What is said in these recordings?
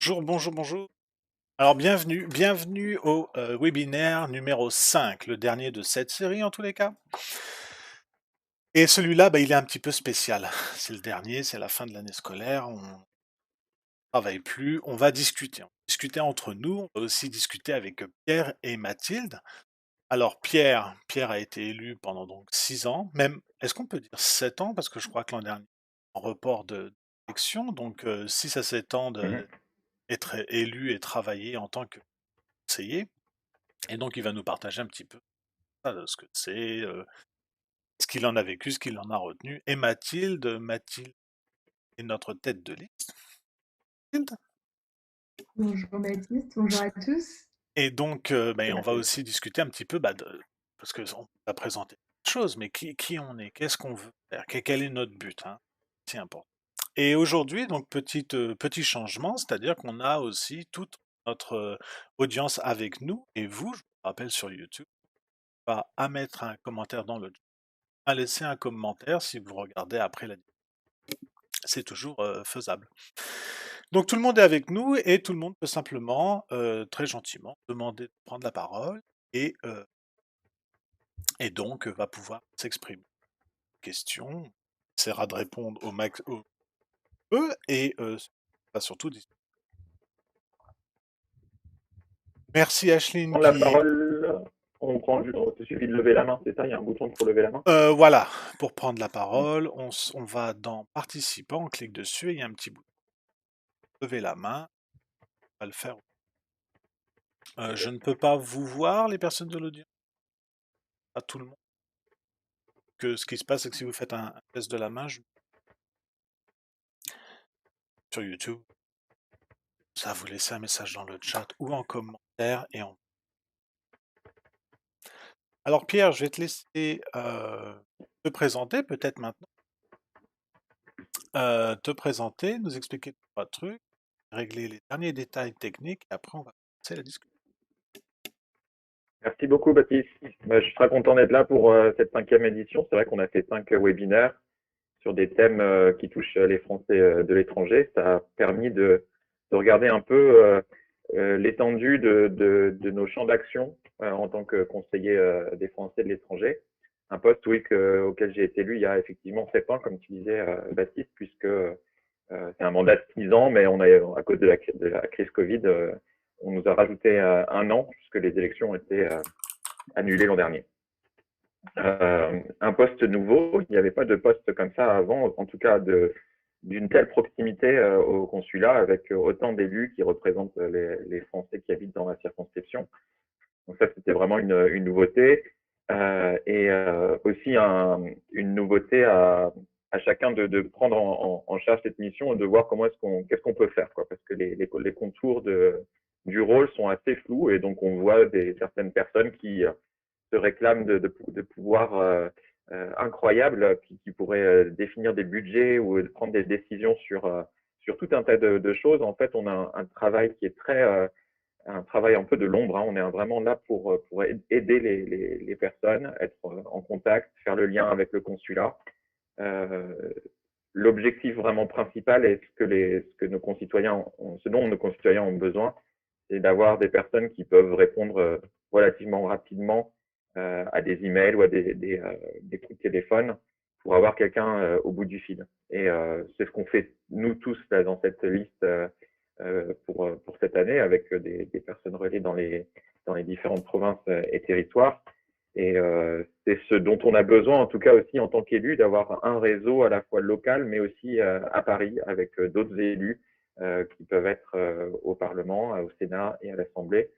Bonjour, bonjour, bonjour. Alors bienvenue au webinaire numéro 5, le dernier de cette série en tous les cas. Et celui-là, il est un petit peu spécial. C'est le dernier, c'est la fin de l'année scolaire, on ne travaille plus, on va discuter. On va discuter entre nous, on va aussi discuter avec Pierre et Mathilde. Alors Pierre a été élu pendant donc 6 ans, même, est-ce qu'on peut dire 7 ans? Parce que je crois que l'an dernier, en report d'élection, donc 6 à 7 ans Mhm. d'être élu et travailler en tant que conseiller. Et donc, il va nous partager un petit peu ce que c'est, ce qu'il en a vécu, ce qu'il en a retenu. Et Mathilde est notre tête de liste. Mathilde. Bonjour Baptiste, bonjour à tous. Et donc, Et on va Mathilde. aussi discuter un petit peu, parce qu'on va présenter des choses, mais qui on est, qu'est-ce qu'on veut faire, quel est notre but, hein, c'est important. Et aujourd'hui, donc, petit changement, c'est-à-dire qu'on a aussi toute notre audience avec nous, et vous, je vous rappelle sur YouTube, pas à mettre un commentaire dans le chat, à laisser un commentaire si vous regardez après la vidéo. C'est toujours faisable. Donc tout le monde est avec nous et tout le monde peut simplement, très gentiment, demander de prendre la parole et, euh, et donc va pouvoir s'exprimer. Question, on essaiera de répondre au max au peu et va surtout merci Ashline Prendre la qui parole, il te suffit de lever la main, c'est ça? Il y a un bouton pour lever la main? voilà, pour prendre la parole, on va dans participants, on clique dessus et il y a un petit bouton. Levez la main, on va le faire. Je ne peux pas vous voir les personnes de l'audience, pas tout le monde. Que ce qui se passe, c'est que si vous faites un test de la main sur YouTube, ça vous laissez un message dans le chat ou en commentaire Alors Pierre, je vais te laisser te présenter peut-être maintenant, te présenter, nous expliquer trois trucs, régler les derniers détails techniques et après on va commencer la discussion. Merci beaucoup, Baptiste. Je suis très content d'être là pour cette cinquième édition. C'est vrai qu'on a fait 5 webinaires sur des thèmes qui touchent les Français de l'étranger. Ça a permis de regarder un peu l'étendue de nos champs d'action en tant que conseiller des Français de l'étranger. Un poste, oui, auquel j'ai été élu il y a effectivement 7 ans, comme tu disais, Baptiste, puisque c'est un mandat de 6 ans, mais à cause de la crise Covid, on nous a rajouté 1 an, puisque les élections ont été annulées l'an dernier. Un poste nouveau, il n'y avait pas de poste comme ça avant, en tout cas d'une telle proximité au consulat, avec autant d'élus qui représentent les Français qui habitent dans la circonscription. Donc ça, c'était vraiment une nouveauté. Et aussi une nouveauté à chacun de prendre en charge cette mission et de voir qu'est-ce qu'on peut faire, quoi, parce que les contours du rôle sont assez flous et donc on voit certaines personnes qui se réclament de pouvoirs incroyables, qui pourraient définir des budgets ou prendre des décisions sur tout un tas de choses. En fait, on a un travail qui est un travail un peu de l'ombre, hein. On est vraiment là pour aider les personnes, être en contact, faire le lien avec le consulat. Euh, L'objectif vraiment principal et ce dont nos concitoyens ont besoin, c'est d'avoir des personnes qui peuvent répondre relativement rapidement à des emails ou à des coups de téléphone pour avoir quelqu'un au bout du fil. Et c'est ce qu'on fait nous tous là, dans cette liste pour cette année avec des personnes relais dans les différentes provinces et territoires. Et c'est ce dont on a besoin, en tout cas aussi en tant qu'élu, d'avoir un réseau à la fois local, mais aussi à Paris, avec d'autres élus qui peuvent être au Parlement, au Sénat et à l'Assemblée.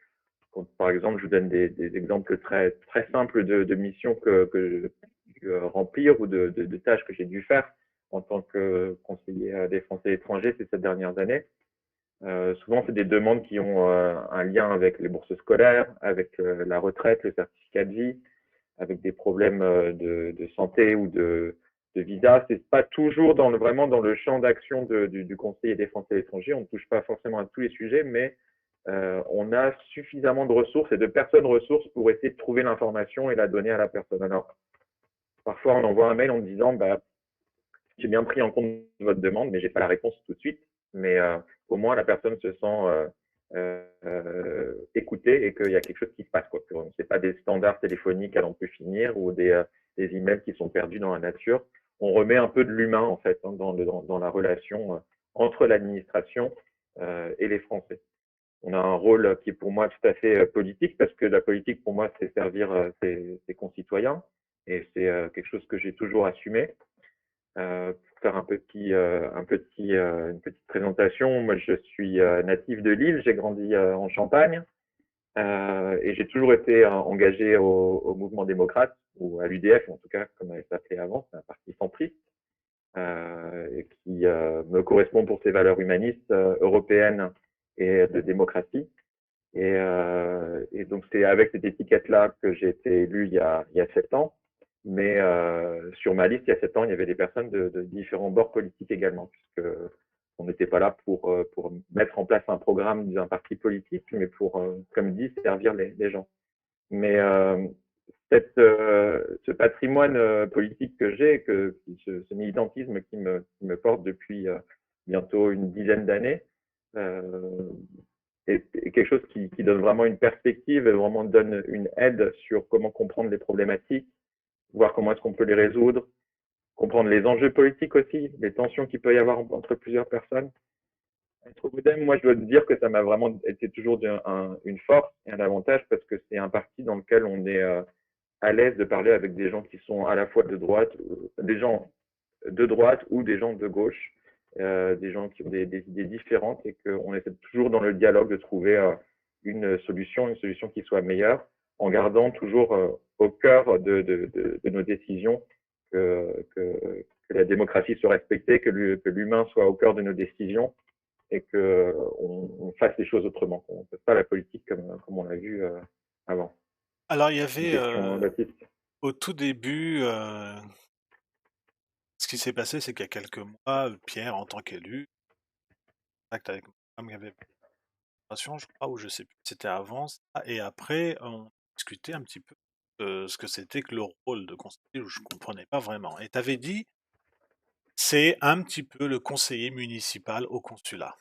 Par exemple, je vous donne des exemples très simples de missions que j'ai dû remplir ou de tâches que j'ai dû faire en tant que conseiller des Français étrangers ces 7 dernières années. Souvent, c'est des demandes qui ont un lien avec les bourses scolaires, avec la retraite, le certificat de vie, avec des problèmes de santé ou de visa. C'est pas toujours vraiment dans le champ d'action du conseiller des Français à l'étranger. On ne touche pas forcément à tous les sujets, mais on a suffisamment de ressources et de personnes ressources pour essayer de trouver l'information et la donner à la personne. Alors, parfois, on envoie un mail en disant, bah, j'ai bien pris en compte votre demande, mais j'ai pas la réponse tout de suite. mais au moins la personne se sent écoutée et qu'il y a quelque chose qui se passe, quoi. C'est pas des standards téléphoniques à n'en plus finir ou des emails qui sont perdus dans la nature. On remet un peu de l'humain, en fait, hein, dans la relation entre l'administration et les Français. On a un rôle qui est pour moi tout à fait politique, parce que la politique, pour moi, c'est servir ses concitoyens, et c'est quelque chose que j'ai toujours assumé. Pour faire une petite présentation, moi je suis natif de Lille, j'ai grandi en Champagne, et j'ai toujours été engagé au mouvement démocrate, ou à l'UDF en tout cas, comme elle s'appelait avant, c'est un parti centriste, et qui me correspond pour ses valeurs humanistes, européennes et de démocratie. Et donc c'est avec cette étiquette-là que j'ai été élu il y a 7 ans. Mais sur ma liste, il y a 7 ans, il y avait des personnes de différents bords politiques également, puisque on n'était pas là pour mettre en place un programme d'un parti politique, mais pour, comme dit, servir les gens. Mais ce patrimoine politique que j'ai, ce militantisme qui me porte depuis bientôt une dizaine d'années, euh, est quelque chose qui donne vraiment une perspective et vraiment donne une aide sur comment comprendre les problématiques, voir comment est-ce qu'on peut les résoudre, comprendre les enjeux politiques aussi, les tensions qu'il peut y avoir entre plusieurs personnes. Être au Modem, moi, je dois te dire que ça m'a vraiment été toujours une force et un avantage, parce que c'est un parti dans lequel on est à l'aise de parler avec des gens qui sont à la fois de droite, des gens de droite ou des gens de gauche, des gens qui ont des idées différentes, et qu'on essaie toujours dans le dialogue de trouver une solution qui soit meilleure, en gardant toujours au cœur de nos décisions que la démocratie soit respectée, que l'humain soit au cœur de nos décisions, et qu'on fasse les choses autrement. On ne fasse pas la politique comme on l'a vu avant. Alors, il y Une avait question, Baptiste? au tout début, ce qui s'est passé, c'est qu'il y a quelques mois, Pierre, en tant qu'élu, contact avec ma femme qui avait une opération, je crois, ou je sais plus, c'était avant ça, et après, on discutait un petit peu de ce que c'était que le rôle de conseiller, où je comprenais pas vraiment. Et tu avais dit, c'est un petit peu le conseiller municipal au consulat.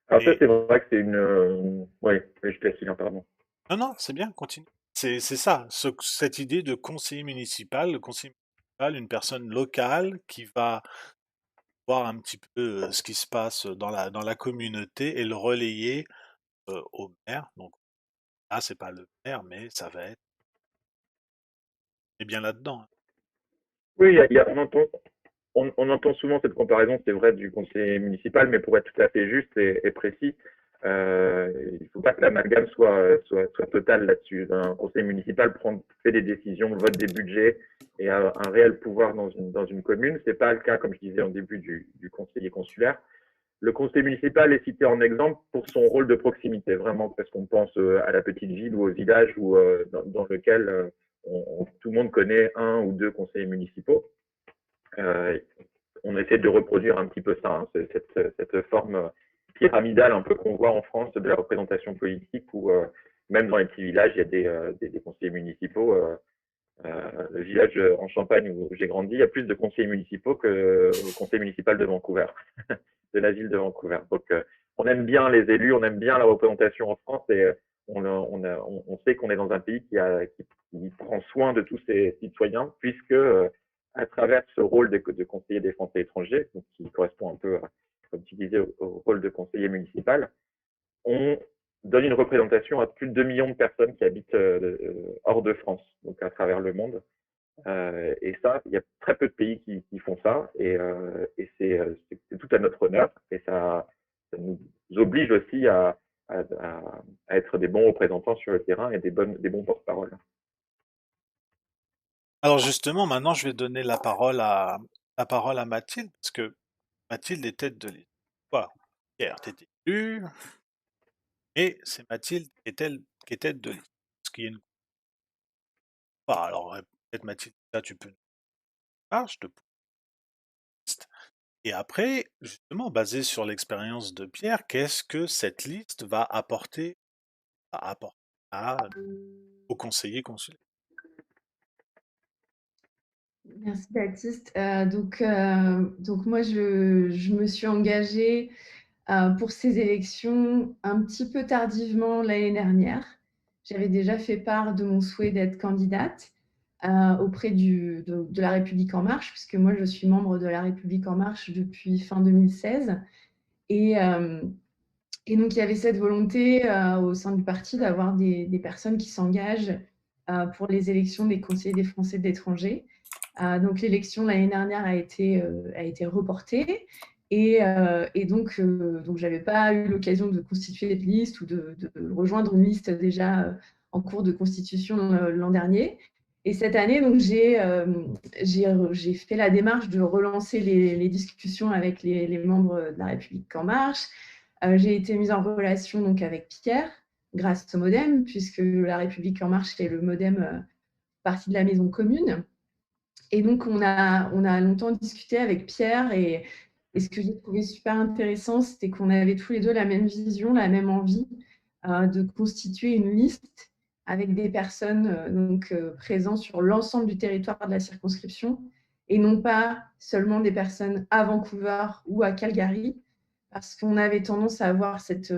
Alors ça, Et c'est vrai que c'est une... oui, je te laisse finir, pardon. non, non, c'est bien, continue. C'est ça, cette idée de conseiller municipal, le conseiller municipal, une personne locale qui va voir un petit peu ce qui se passe dans la communauté et le relayer au maire. Donc là, c'est pas le maire, mais ça va être et bien là-dedans, hein. Oui, on entend souvent cette comparaison, c'est vrai, du conseiller municipal, mais pour être tout à fait juste et précis, il ne faut pas que l'amalgame soit total là-dessus. Un conseiller municipal fait des décisions, vote des budgets et a un réel pouvoir dans une commune. Ce n'est pas le cas, comme je disais en début, du conseiller consulaire. Le conseiller municipal est cité en exemple pour son rôle de proximité, vraiment, parce qu'on pense à la petite ville ou au village dans lequel tout le monde connaît un ou deux conseillers municipaux. Euh, on essaie de reproduire un petit peu ça, hein, cette forme pyramidale un peu qu'on voit en France de la représentation politique, où même dans les petits villages, il y a des conseillers municipaux. Le village en Champagne où j'ai grandi, il y a plus de conseillers municipaux qu'au conseil municipal de Vancouver, de la ville de Vancouver. Donc, on aime bien les élus, on aime bien la représentation en France, et on sait qu'on est dans un pays qui prend soin de tous ses citoyens, puisque à travers ce rôle de conseiller des Français étrangers, donc qui correspond un peu, comme tu disais, au rôle de conseiller municipal, on donne une représentation à plus de 2 millions de personnes qui habitent hors de France, donc à travers le monde. Et ça, il y a très peu de pays qui font ça, et c'est tout à notre honneur, et ça nous oblige aussi à être des bons représentants sur le terrain et des bons porte-parole. Alors justement, maintenant, je vais donner la parole à Mathilde, parce que Mathilde est tête de liste. Voilà. Pierre, t'étais élu, et c'est Mathilde qui est tête de liste. Ce qui est une... Ah, alors, peut-être Mathilde, là, tu peux nous ah, je te pose. Et après, justement, basé sur l'expérience de Pierre, qu'est-ce que cette liste va apporter au conseiller consulaire? Merci Baptiste. Donc moi, je me suis engagée pour ces élections un petit peu tardivement l'année dernière. J'avais déjà fait part de mon souhait d'être candidate auprès de La République En Marche, puisque moi, je suis membre de La République En Marche depuis fin 2016. Et, euh, et donc, il y avait cette volonté au sein du parti d'avoir des personnes qui s'engagent pour les élections des conseillers des Français de l'étranger. Donc, l'élection l'année dernière a été reportée. Donc je n'avais pas eu l'occasion de constituer une liste ou de rejoindre une liste déjà en cours de constitution l'an dernier. Et cette année, donc, j'ai fait la démarche de relancer les discussions avec les membres de La République En Marche. J'ai été mise en relation donc, avec Pierre grâce au Modem, puisque La République En Marche est le Modem partie de la maison commune. Et donc, on a longtemps discuté avec Pierre et ce que j'ai trouvé super intéressant, c'était qu'on avait tous les deux la même vision, la même envie de constituer une liste avec des personnes présentes sur l'ensemble du territoire de la circonscription et non pas seulement des personnes à Vancouver ou à Calgary, parce qu'on avait tendance à avoir cette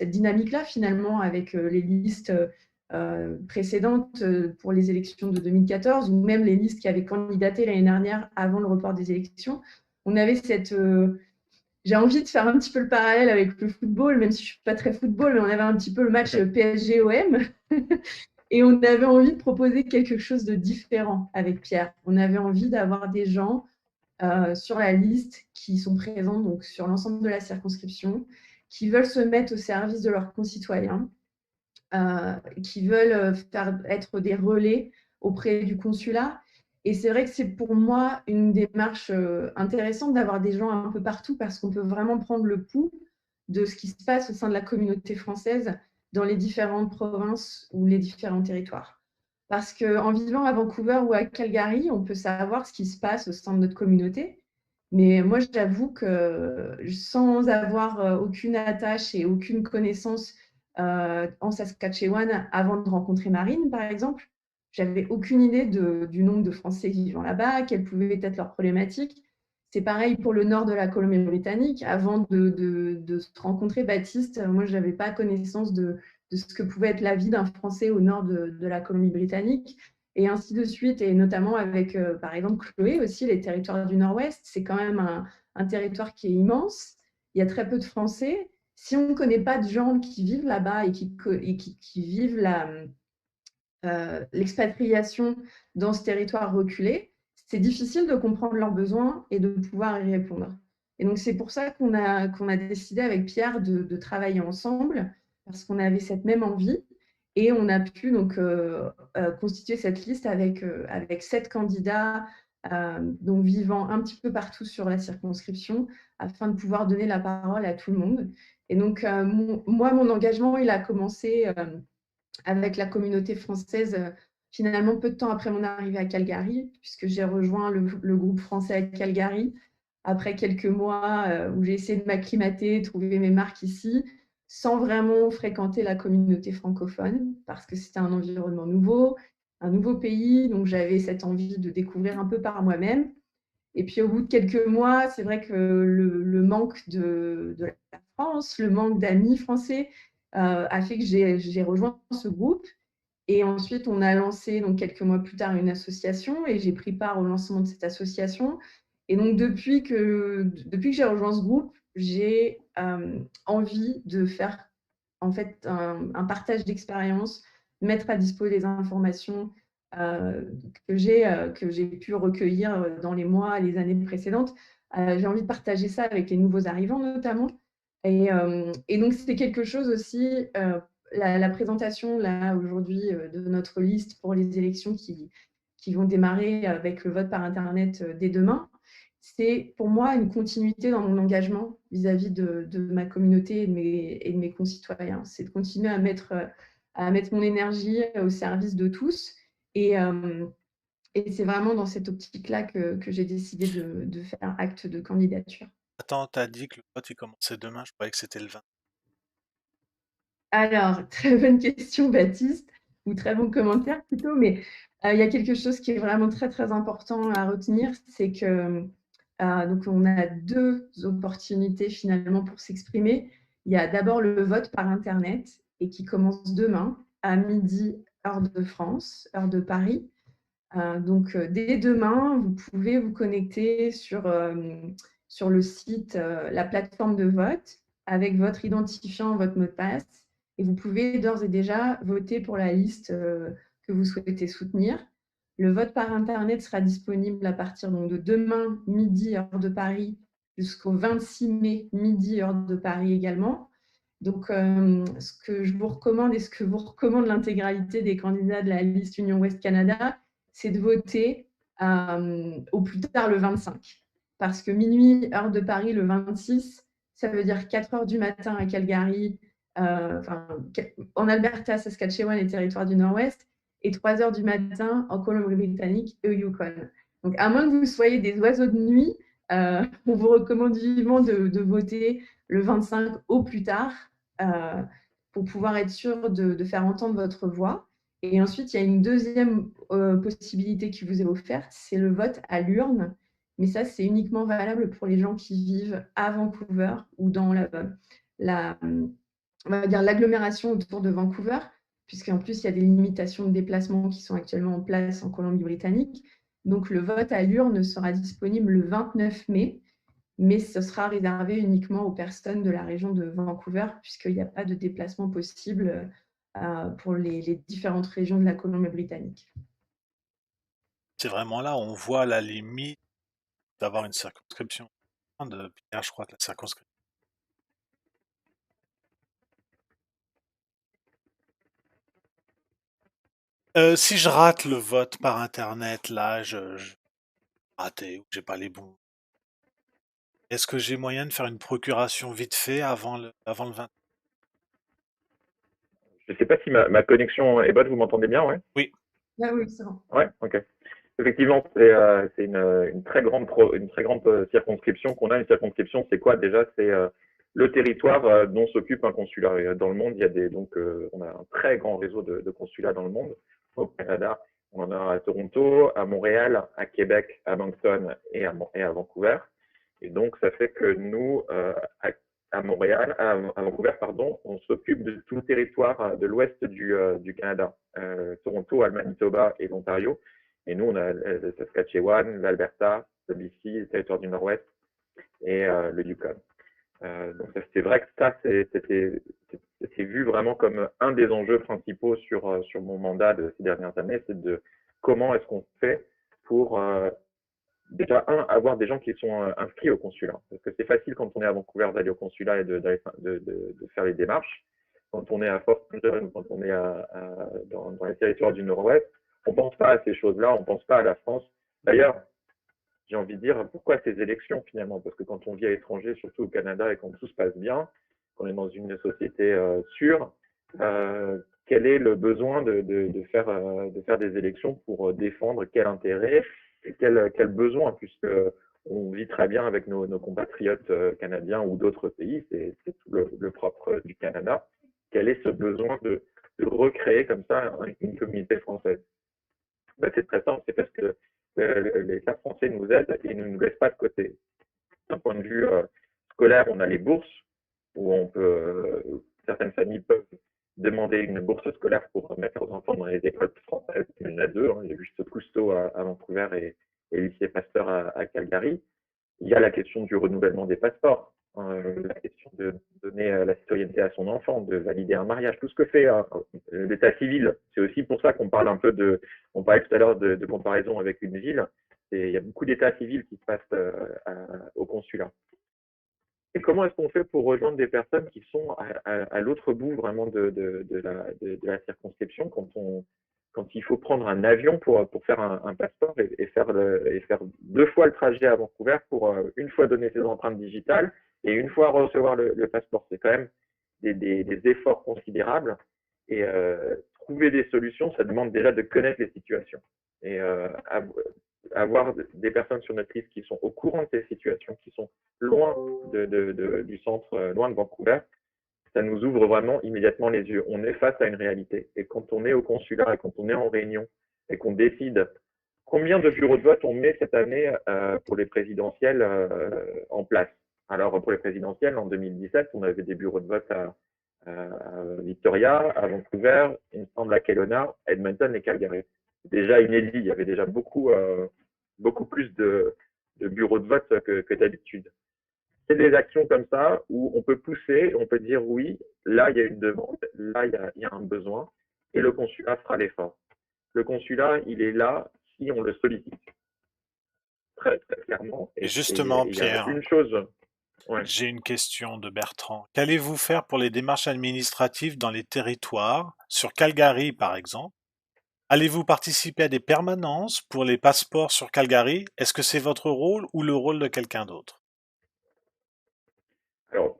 dynamique-là finalement avec les listes précédentes pour les élections de 2014 ou même les listes qui avaient candidaté l'année dernière avant le report des élections. On avait j'ai envie de faire un petit peu le parallèle avec le football, même si je ne suis pas très football, mais on avait un petit peu le match PSG-OM. Et on avait envie de proposer quelque chose de différent avec Pierre. On avait envie d'avoir des gens sur la liste qui sont présents donc, sur l'ensemble de la circonscription, qui veulent se mettre au service de leurs concitoyens, qui veulent être des relais auprès du consulat. Et c'est vrai que c'est pour moi une démarche intéressante d'avoir des gens un peu partout parce qu'on peut vraiment prendre le pouls de ce qui se passe au sein de la communauté française dans les différentes provinces ou les différents territoires. Parce qu'en vivant à Vancouver ou à Calgary, on peut savoir ce qui se passe au sein de notre communauté. Mais moi, j'avoue que sans avoir aucune attache et aucune connaissance en Saskatchewan avant de rencontrer Marine, par exemple, j'avais aucune idée du nombre de Français vivant là-bas, quelles pouvaient être leurs problématiques. C'est pareil pour le nord de la Colombie-Britannique. Avant de se rencontrer, Baptiste, moi, je n'avais pas connaissance de ce que pouvait être la vie d'un Français au nord de la Colombie-Britannique. Et ainsi de suite, et notamment avec, par exemple, Chloé aussi, les territoires du Nord-Ouest, c'est quand même un territoire qui est immense. Il y a très peu de Français. Si on ne connaît pas de gens qui vivent là-bas et qui vivent l'expatriation dans ce territoire reculé, c'est difficile de comprendre leurs besoins et de pouvoir y répondre. Et donc, c'est pour ça qu'on a décidé avec Pierre de travailler ensemble, parce qu'on avait cette même envie. Et on a pu donc constituer cette liste avec 7 candidats donc vivant un petit peu partout sur la circonscription afin de pouvoir donner la parole à tout le monde. Et donc, moi, mon engagement, il a commencé avec la communauté française finalement peu de temps après mon arrivée à Calgary, puisque j'ai rejoint le groupe français à Calgary après quelques mois où j'ai essayé de m'acclimater, trouver mes marques ici, sans vraiment fréquenter la communauté francophone, parce que c'était un environnement nouveau, un nouveau pays, donc j'avais cette envie de découvrir un peu par moi-même. Et puis au bout de quelques mois, c'est vrai que le manque de la France, le manque d'amis français a fait que j'ai rejoint ce groupe. Et ensuite, on a lancé donc, quelques mois plus tard une association et j'ai pris part au lancement de cette association. Et donc depuis que j'ai rejoint ce groupe, j'ai envie de faire en fait un partage d'expérience, mettre à disposition des informations euh, que j'ai pu recueillir dans les mois et les années précédentes. J'ai envie de partager ça avec les nouveaux arrivants notamment. Et donc, c'était quelque chose aussi, la présentation là aujourd'hui de notre liste pour les élections qui vont démarrer avec le vote par Internet dès demain. C'est pour moi une continuité dans mon engagement vis-à-vis de ma communauté et de mes concitoyens. C'est de continuer à mettre mon énergie au service de tous. Et, euh, et c'est vraiment dans cette optique-là que j'ai décidé de faire acte de candidature. Attends, t'as dit que le vote il commençait demain, je croyais que c'était le 20. Alors, très bonne question, Baptiste. ou très bons commentaires plutôt, mais il y a quelque chose qui est vraiment très, très important à retenir, c'est que donc on a 2 opportunités finalement pour s'exprimer. Il y a d'abord le vote par internet et qui commence demain à midi, heure de France, heure de Paris. Donc dès demain, vous pouvez vous connecter sur le site, la plateforme de vote avec votre identifiant, votre mot de passe et vous pouvez d'ores et déjà voter pour la liste, que vous souhaitez soutenir. Le vote par internet sera disponible à partir donc de demain midi, heure de Paris, jusqu'au 26 mai midi, heure de Paris également. Donc ce que je vous recommande et ce que vous recommande l'intégralité des candidats de la liste Union Ouest Canada, c'est de voter au plus tard le 25. Parce que minuit, heure de Paris, le 26, ça veut dire 4 heures du matin à Calgary, en Alberta, Saskatchewan et territoire du Nord-Ouest, et 3 heures du matin en Colombie-Britannique et au Yukon. Donc, à moins que vous soyez des oiseaux de nuit, on vous recommande vivement de voter le 25 au plus tard pour pouvoir être sûr de faire entendre votre voix. Et ensuite, il y a une deuxième possibilité qui vous est offerte, c'est le vote à l'urne. Mais ça, c'est uniquement valable pour les gens qui vivent à Vancouver ou dans on va dire l'agglomération autour de Vancouver, puisqu'en plus, il y a des limitations de déplacement qui sont actuellement en place en Colombie-Britannique. Donc, le vote à l'urne sera disponible le 29 mai, mais ce sera réservé uniquement aux personnes de la région de Vancouver, puisqu'il n'y a pas de déplacement possible pour les différentes régions de la Colombie-Britannique. C'est vraiment là où on voit la limite d'avoir une circonscription. De Pierre, je crois que la circonscription. Si je rate le vote par internet, là, je raté ou j'ai pas les bons. Est-ce que j'ai moyen de faire une procuration vite fait avant le 20? Je ne sais pas si ma connexion est bonne, vous m'entendez bien, ouais? Oui, Ah oui, c'est bon. Ouais, ok. Effectivement, c'est une très grande, une très grande circonscription qu'on a. Une circonscription, c'est quoi déjà? C'est le territoire dont s'occupe un consulat. Et, dans le monde, il y a on a un très grand réseau de consulats dans le monde. Au Canada, on en a à Toronto, à Montréal, à Québec, à Moncton et à Vancouver. Et donc, ça fait que nous, à Montréal, à Vancouver, pardon, on s'occupe de tout le territoire de l'ouest du Canada, Toronto, le Manitoba et l'Ontario. Et nous, on a le Saskatchewan, l'Alberta, le BC, le territoire du Nord-Ouest et le Yukon. Donc c'est vrai que ça, c'est vu vraiment comme un des enjeux principaux sur mon mandat de ces dernières années, c'est de comment est-ce qu'on fait pour déjà, avoir des gens qui sont inscrits au consulat. Parce que c'est facile quand on est à Vancouver d'aller au consulat et de faire les démarches. Quand on est à Fort St. quand on est dans les territoires du Nord-Ouest, on ne pense pas à ces choses-là, on ne pense pas à la France. D'ailleurs, j'ai envie de dire, pourquoi ces élections finalement? Parce que quand on vit à l'étranger, surtout au Canada, et quand tout se passe bien, qu'on est dans une société sûre, quel est le besoin de faire des élections pour défendre quel intérêt et quel besoin, puisque on vit très bien avec nos compatriotes canadiens ou d'autres pays, c'est tout le propre du Canada. Quel est ce besoin de recréer comme ça une communauté française? Ben, c'est très simple, c'est parce que l'État français nous aide et ne nous laisse pas de côté. D'un point de vue scolaire, on a les bourses où certaines familles peuvent demander une bourse scolaire pour mettre leurs enfants dans les écoles françaises. Il y en a deux, hein. Il y a juste Cousteau à Vancouver et lycée Pasteur à Calgary. Il y a la question du renouvellement des passeports, la question de donner la citoyenneté à son enfant, de valider un mariage, tout ce que fait l'état civil. C'est aussi pour ça qu'on parle un peu on parlait tout à l'heure de comparaison avec une ville. Il y a beaucoup d'états civils qui se passent au consulat. Et comment est-ce qu'on fait pour rejoindre des personnes qui sont à l'autre bout vraiment de la circonscription quand il faut prendre un avion pour faire un passeport et faire 2 fois le trajet à Vancouver pour une fois donner ses empreintes digitales et une fois recevoir le passeport. C'est quand même des efforts considérables et trouver des solutions, ça demande déjà de connaître les situations. Et avoir des personnes sur notre liste qui sont au courant de ces situations, qui sont loin du centre, loin de Vancouver, ça nous ouvre vraiment immédiatement les yeux. On est face à une réalité. Et quand on est au consulat et quand on est en réunion et qu'on décide combien de bureaux de vote on met cette année pour les présidentielles en place. Alors, pour les présidentielles, en 2017, on avait des bureaux de vote à Victoria, à Vancouver, il me semble à Kelowna, Edmonton et Calgary. Déjà inédit, il y avait déjà beaucoup plus de bureaux de vote que d'habitude. C'est des actions comme ça où on peut pousser, on peut dire oui, là il y a une demande, là il y a un besoin, et le consulat fera l'effort. Le consulat, il est là si on le sollicite très très clairement. Et Et justement, il y a Pierre, une chose, ouais. j'ai une question de Bertrand. Qu'allez-vous faire pour les démarches administratives dans les territoires, sur Calgary par exemple? Allez-vous participer à des permanences pour les passeports sur Calgary? Est-ce que c'est votre rôle ou le rôle de quelqu'un d'autre? Alors,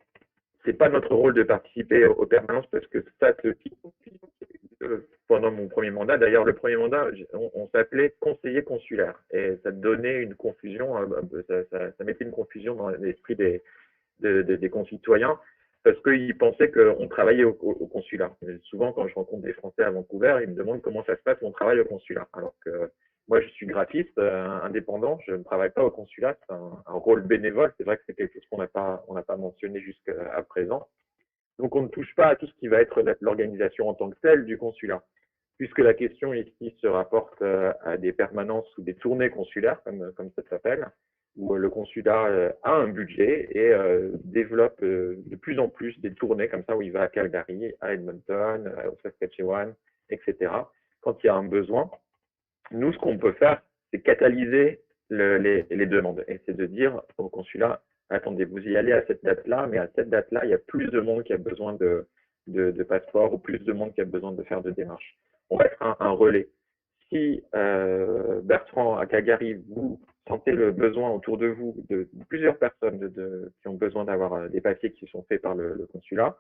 c'est pas notre rôle de participer aux permanences parce que ça se pendant mon premier mandat. D'ailleurs, le premier mandat, on s'appelait conseiller consulaire et ça donnait une confusion, ça mettait une confusion dans l'esprit des concitoyens parce qu'ils pensaient qu'on travaillait au consulat. Et souvent, quand je rencontre des Français à Vancouver, ils me demandent comment ça se passe mon travail au consulat. Alors que moi, je suis graphiste indépendant, je ne travaille pas au consulat, c'est un rôle bénévole. C'est vrai que c'est quelque chose on n'a pas mentionné jusqu'à présent. Donc, on ne touche pas à tout ce qui va être l'organisation en tant que telle du consulat. Puisque la question ici se rapporte à des permanences ou des tournées consulaires, comme ça s'appelle, où le consulat a un budget et développe de plus en plus des tournées comme ça, où il va à Calgary, à Edmonton, au Saskatchewan, etc. Quand il y a un besoin, nous, ce qu'on peut faire, c'est catalyser les demandes. Et c'est de dire au consulat, attendez, vous y allez à cette date-là, mais à cette date-là, il y a plus de monde qui a besoin de passeport ou plus de monde qui a besoin de faire de démarches. On va être un relais. Si Bertrand à Calgary, vous sentez le besoin autour de vous de plusieurs personnes qui ont besoin d'avoir des papiers qui sont faits par le consulat,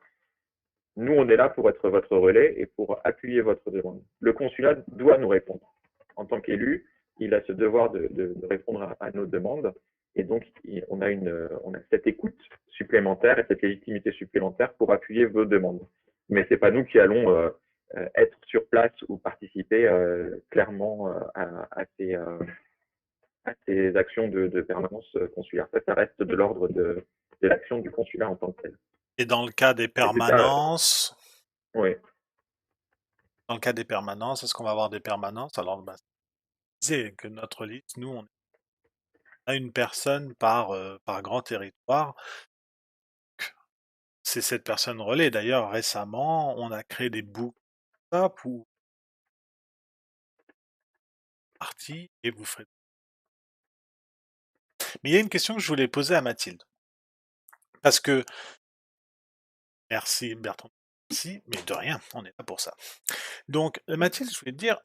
nous, on est là pour être votre relais et pour appuyer votre demande. Le consulat doit nous répondre. En tant qu'élu, il a ce devoir de répondre à nos demandes. Et donc, on a cette écoute supplémentaire et cette légitimité supplémentaire pour appuyer vos demandes. Mais ce n'est pas nous qui allons être sur place ou participer clairement à ces actions de permanence consulaire. Ça reste de l'ordre de l'action du consulat en tant que tel. Et dans le cas des permanences, dans le cas des permanences, est-ce qu'on va avoir des permanences? Alors, je disais que notre liste, nous, on a une personne par grand territoire. C'est cette personne relais. D'ailleurs, récemment, on a créé des boucles pour partie et vous ferez. Mais il y a une question que je voulais poser à Mathilde. Parce que, merci Bertrand, merci, mais de rien, on est là pour ça. Donc, Mathilde, je voulais te dire,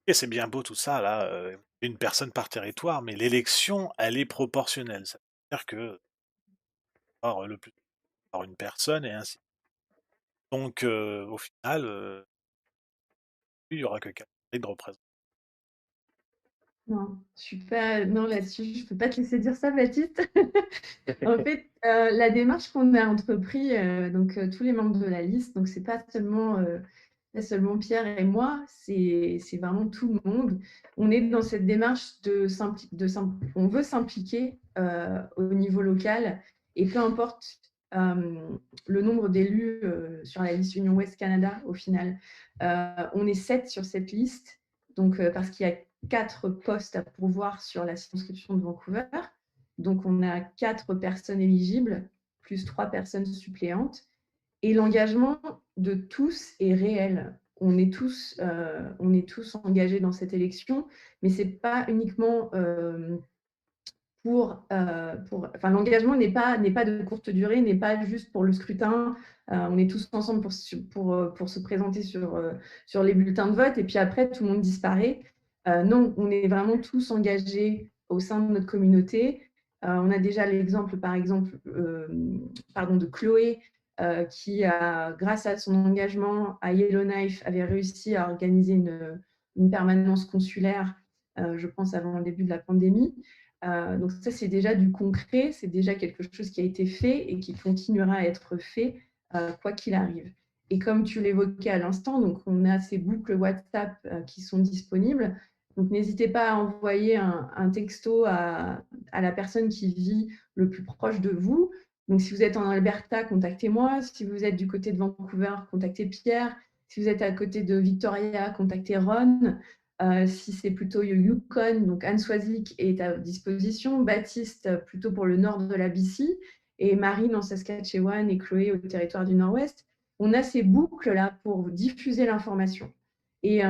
et c'est bien beau tout ça, là, une personne par territoire, mais l'élection, elle est proportionnelle. Ça veut dire que avoir le plus par une personne et ainsi. Donc, au final, il y aura que 4 de représentants. Non, je suis pas. Non, là-dessus, je peux pas te laisser dire ça, Baptiste. En fait, la démarche qu'on a entrepris, donc tous les membres de la liste, donc c'est pas seulement Pierre et moi, c'est vraiment tout le monde. On est dans cette démarche on veut s'impliquer au niveau local et peu importe le nombre d'élus sur la liste Union Ouest Canada au final. On est 7 sur cette liste, donc parce qu'il y a 4 postes à pourvoir sur la circonscription de Vancouver. Donc, on a 4 personnes éligibles, plus 3 personnes suppléantes. Et l'engagement de tous est réel. On est tous engagés dans cette élection, mais ce n'est pas uniquement enfin, l'engagement n'est pas de courte durée, n'est pas juste pour le scrutin. On est tous ensemble pour se présenter sur les bulletins de vote et puis après, tout le monde disparaît. Non, on est vraiment tous engagés au sein de notre communauté. On a déjà l'exemple, par exemple, de Chloé, qui, grâce à son engagement à Yellowknife, avait réussi à organiser une permanence consulaire, je pense, avant le début de la pandémie. Donc ça, c'est déjà du concret, c'est déjà quelque chose qui a été fait et qui continuera à être fait quoi qu'il arrive. Et comme tu l'évoquais à l'instant, donc on a ces boucles WhatsApp qui sont disponibles. Donc n'hésitez pas à envoyer un texto à la personne qui vit le plus proche de vous. Donc si vous êtes en Alberta, contactez-moi. Si vous êtes du côté de Vancouver, contactez Pierre. Si vous êtes à côté de Victoria, contactez Ron. Si c'est plutôt Yukon, donc Anne Swazik est à disposition. Baptiste, plutôt pour le nord de la BC. Et Marine en Saskatchewan et Chloé au territoire du Nord-Ouest. On a ces boucles-là pour diffuser l'information. Et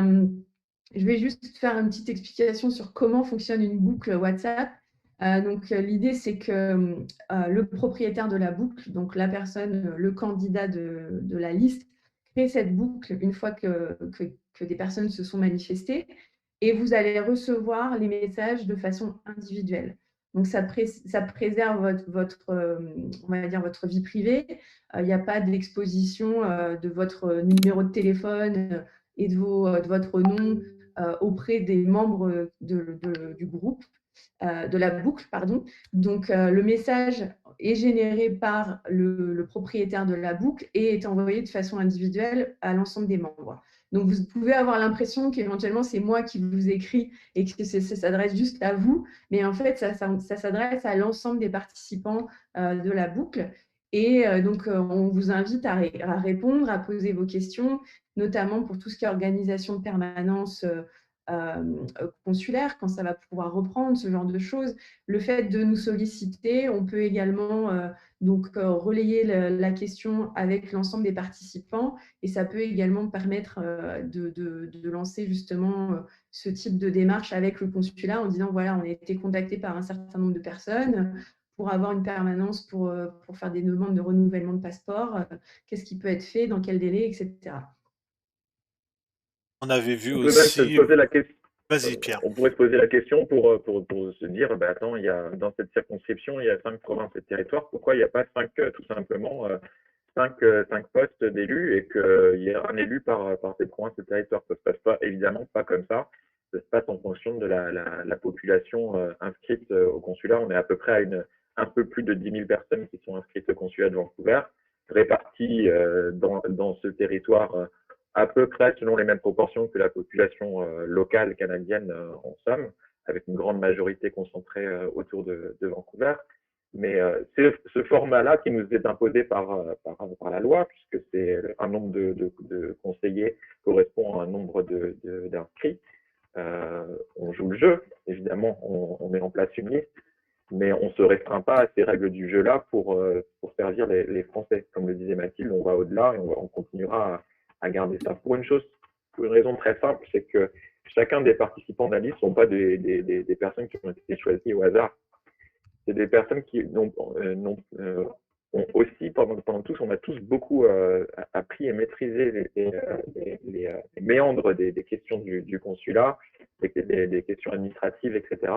je vais juste faire une petite explication sur comment fonctionne une boucle WhatsApp. Donc, l'idée, c'est que le propriétaire de la boucle, donc la personne, le candidat de la liste, crée cette boucle une fois que des personnes se sont manifestées et vous allez recevoir les messages de façon individuelle. Donc, ça préserve on va dire votre vie privée. Il n'y a pas d'exposition de votre numéro de téléphone et de votre nom auprès des membres du groupe, de la boucle, pardon. Donc, le message est généré par le propriétaire de la boucle et est envoyé de façon individuelle à l'ensemble des membres. Donc, vous pouvez avoir l'impression qu'éventuellement, c'est moi qui vous écris et que ça s'adresse juste à vous, mais en fait, ça s'adresse à l'ensemble des participants de la boucle. Et donc, on vous invite à répondre, à poser vos questions, notamment pour tout ce qui est organisation de permanence consulaire, quand ça va pouvoir reprendre, ce genre de choses. Le fait de nous solliciter, on peut également relayer la question avec l'ensemble des participants et ça peut également permettre de lancer justement ce type de démarche avec le consulat en disant voilà, on a été contacté par un certain nombre de personnes pour avoir une permanence, pour faire des demandes de renouvellement de passeport, qu'est-ce qui peut être fait, dans quel délai, etc. On avait vu On peut même se aussi. poser la question. Vas-y, Pierre. On pourrait se poser la question pour se dire, bah, attends, dans cette circonscription, il y a 5 provinces et territoires, pourquoi il n'y a pas 5, tout simplement, 5 postes d'élus et qu'il y ait un élu par ces provinces et territoires. Ça ne se passe pas, évidemment, pas comme ça. Ça se passe en fonction de la population inscrite au consulat. On est à peu près à un peu plus de 10 000 personnes qui sont inscrites au consulat de Vancouver, réparties dans ce territoire à peu près selon les mêmes proportions que la population locale canadienne en somme, avec une grande majorité concentrée autour de Vancouver. Mais c'est ce format-là qui nous est imposé par la loi, puisque c'est un nombre de conseillers correspond à un nombre d'inscrits. On joue le jeu, évidemment, on met en place une liste, mais on ne se restreint pas à ces règles du jeu-là pour servir les Français. Comme le disait Mathilde, on va au-delà et on continuera à garder ça. Pour une raison très simple, c'est que chacun des participants de la liste ne sont pas des personnes qui ont été choisies au hasard. C'est des personnes qui ont aussi, pendant tous, on a tous beaucoup appris et maîtrisé les méandres des questions du consulat, des questions administratives, etc.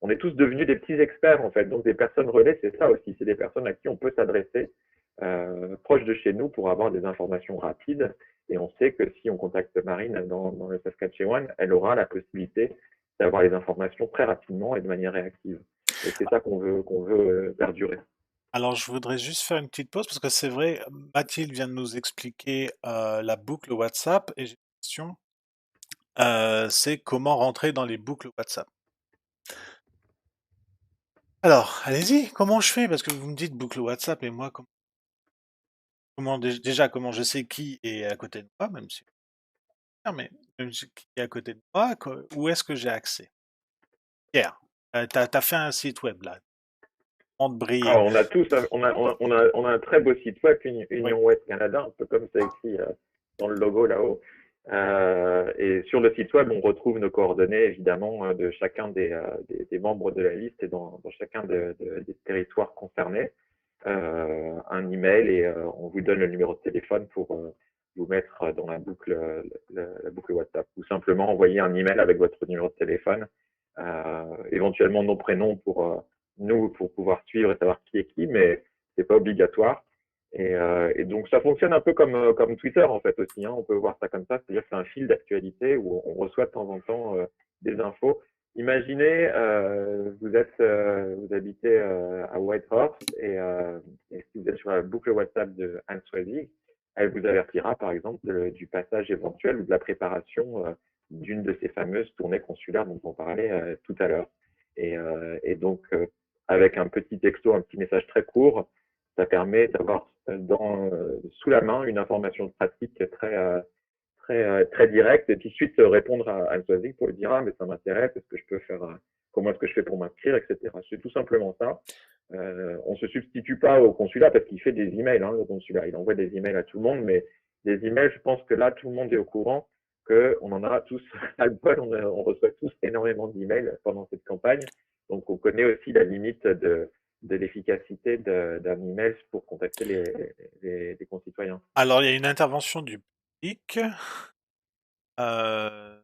On est tous devenus des petits experts, en fait. Donc, des personnes relais, c'est ça aussi. C'est des personnes à qui on peut s'adresser proches de chez nous pour avoir des informations rapides. Et on sait que si on contacte Marine dans le Saskatchewan, elle aura la possibilité d'avoir les informations très rapidement et de manière réactive. Et c'est ça qu'on veut perdurer. Alors, je voudrais juste faire une petite pause parce que c'est vrai, Mathilde vient de nous expliquer la boucle WhatsApp et j'ai une question. C'est comment rentrer dans les boucles WhatsApp. Alors, allez-y, comment je fais? Parce que vous me dites boucle WhatsApp et moi, déjà, comment je sais qui est à côté de moi, même si mais même qui est à côté de moi, où est-ce que j'ai accès? Pierre, t'as fait un site web là, montre briller. Alors, on a tous, on a un très beau site web, Oui. Union Ouest Canada, un peu comme c'est écrit dans le logo là-haut. Et sur le site web, on retrouve nos coordonnées, évidemment, de chacun des membres de la liste et dans chacun des territoires concernés. Un email et on vous donne le numéro de téléphone pour vous mettre dans la boucle WhatsApp. Ou simplement envoyer un email avec votre numéro de téléphone, éventuellement nos prénoms pour pouvoir suivre et savoir qui est qui, mais c'est pas obligatoire. Et donc ça fonctionne un peu comme Twitter en fait aussi. Hein. On peut voir ça comme ça, c'est-à-dire que c'est un fil d'actualité où on reçoit de temps en temps des infos. imaginez, vous habitez à Whitehorse et si vous êtes sur la boucle WhatsApp de Anne Swazik, elle vous avertira par exemple du passage éventuel ou de la préparation d'une de ces fameuses tournées consulaires dont on parlait tout à l'heure. Et donc, avec un petit texto, un petit message très court, ça permet d'avoir sous la main une information pratique très direct et tout de suite répondre à Anne Swazik pour lui dire ah mais ça m'intéresse, est-ce que je peux faire comment est-ce que je fais pour m'inscrire, etc. C'est tout simplement ça. On se substitue pas au consulat parce qu'il fait des emails, hein, le consulat, il envoie des emails à tout le monde, mais des emails, je pense que là tout le monde est au courant qu'on en a tous à le bol, on reçoit tous énormément d'emails pendant cette campagne, donc on connaît aussi la limite de l'efficacité d'un email pour contacter les concitoyens. Alors, il y a une intervention du public. Euh,